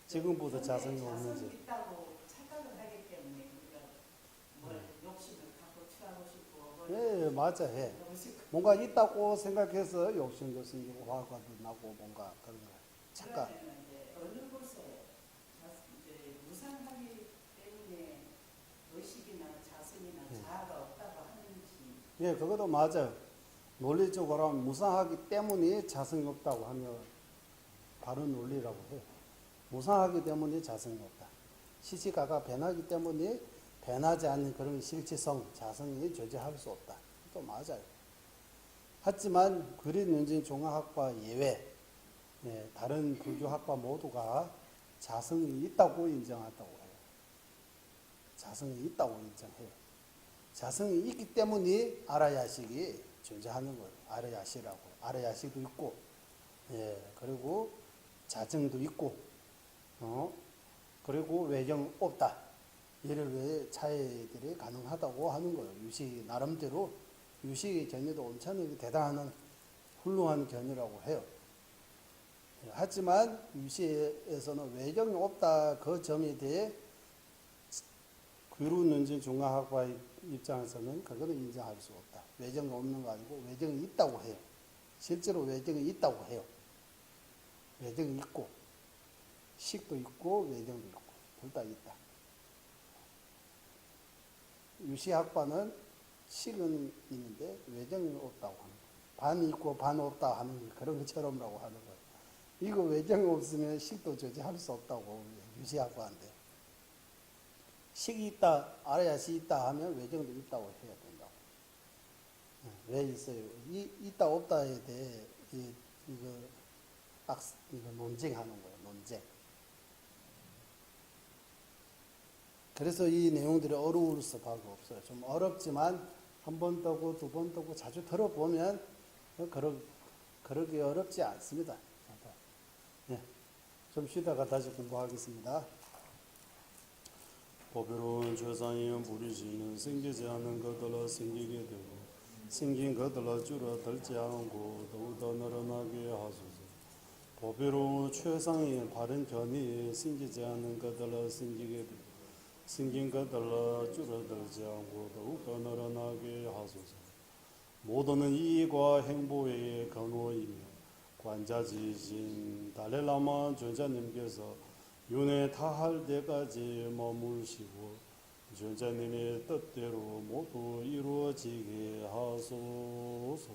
지금보다 자성이 자성이 없는지. 있다고 착각을 하기 때문에 우리가 뭘 욕심을 갖고 취하고 싶고 뭘 예, 맞아. 예. 하고 싶고 뭔가 있다고 생각해서 욕심도 생기고 화가 나고 뭔가 그런 거 착각. 그러면 이제 어느 곳에 이제 무상하기 때문에 의식이나 자성이나 예. 자아가 없다고 하는지 예, 그것도 맞아요. 논리적으로 하면 무상하기 때문에 자성이 없다고 하면 바른 논리라고 해요. 무상하기 때문에 자성이 없다. 시시각각 변하기 때문에 변하지 않는 그런 실체성, 자성이 존재할 수 없다. 또 맞아요. 하지만 그린논쟁 종합학과 예외, 예, 다른 불교학과 모두가 자성이 있다고 인정한다고 해요. 자성이 있다고 인정해요. 자성이 있기 때문에 아라야식이 존재하는 거예요. 아라야식이라고. 아라야식도 있고, 예, 그리고 자증도 있고, 그리고 외경 없다. 이를 왜 차이들이 가능하다고 하는 거예요. 유식 나름대로 유식의 견해도 엄청나게 대단한 훌륭한 견해라고 해요. 예, 하지만 유식에서는 외경이 없다 그 점에 대해 귀루논쟁 종합학과의 입장에서는 그거는 인정할 수 없다. 외경이 없는 거 아니고 외경이 있다고 해요. 실제로 외경이 있다고 해요. 외경이 있고 식도 있고 외경도 있고 둘 다 있다. 유시학과는 식은 있는데 외경이 없다고 하는 거예요. 반 있고 반 없다 하는 그런 것처럼라고 하는 거예요. 이거 외경이 없으면 식도 존재할 수 없다고 유시학과인데 식이 있다, 알아야시 있다 하면 외경도 있다고 해야 된다고. 왜 있어요? 있다 없다에 대해 이거 논쟁하는 거예요. 논쟁. 그래서 이 내용들이 어려울 수밖에 없어요. 좀 어렵지만 한 번 떠고 두 번 떠고 자주 들어보면 그렇게 어렵지 않습니다. 네. 좀 쉬다가 다시 공부하겠습니다. 법외로운 최상의 무리지는 생기지 않는 것들로 생기게 되고 생긴 것들로 줄어들지 않고 더욱더 늘어나게 하소서. 법외로운 최상의 바른 견이 생기지 않는 것들로 생기게 되고 생긴 것들로 줄어들지 않고 더욱더 늘어나게 하소서. 모두는 이익과 행복의 근원이며 관자지신 달래라마 존자님께서 윤회 다할 때까지 머물시고 존자님의 뜻대로 모두 이루어지게 하소서.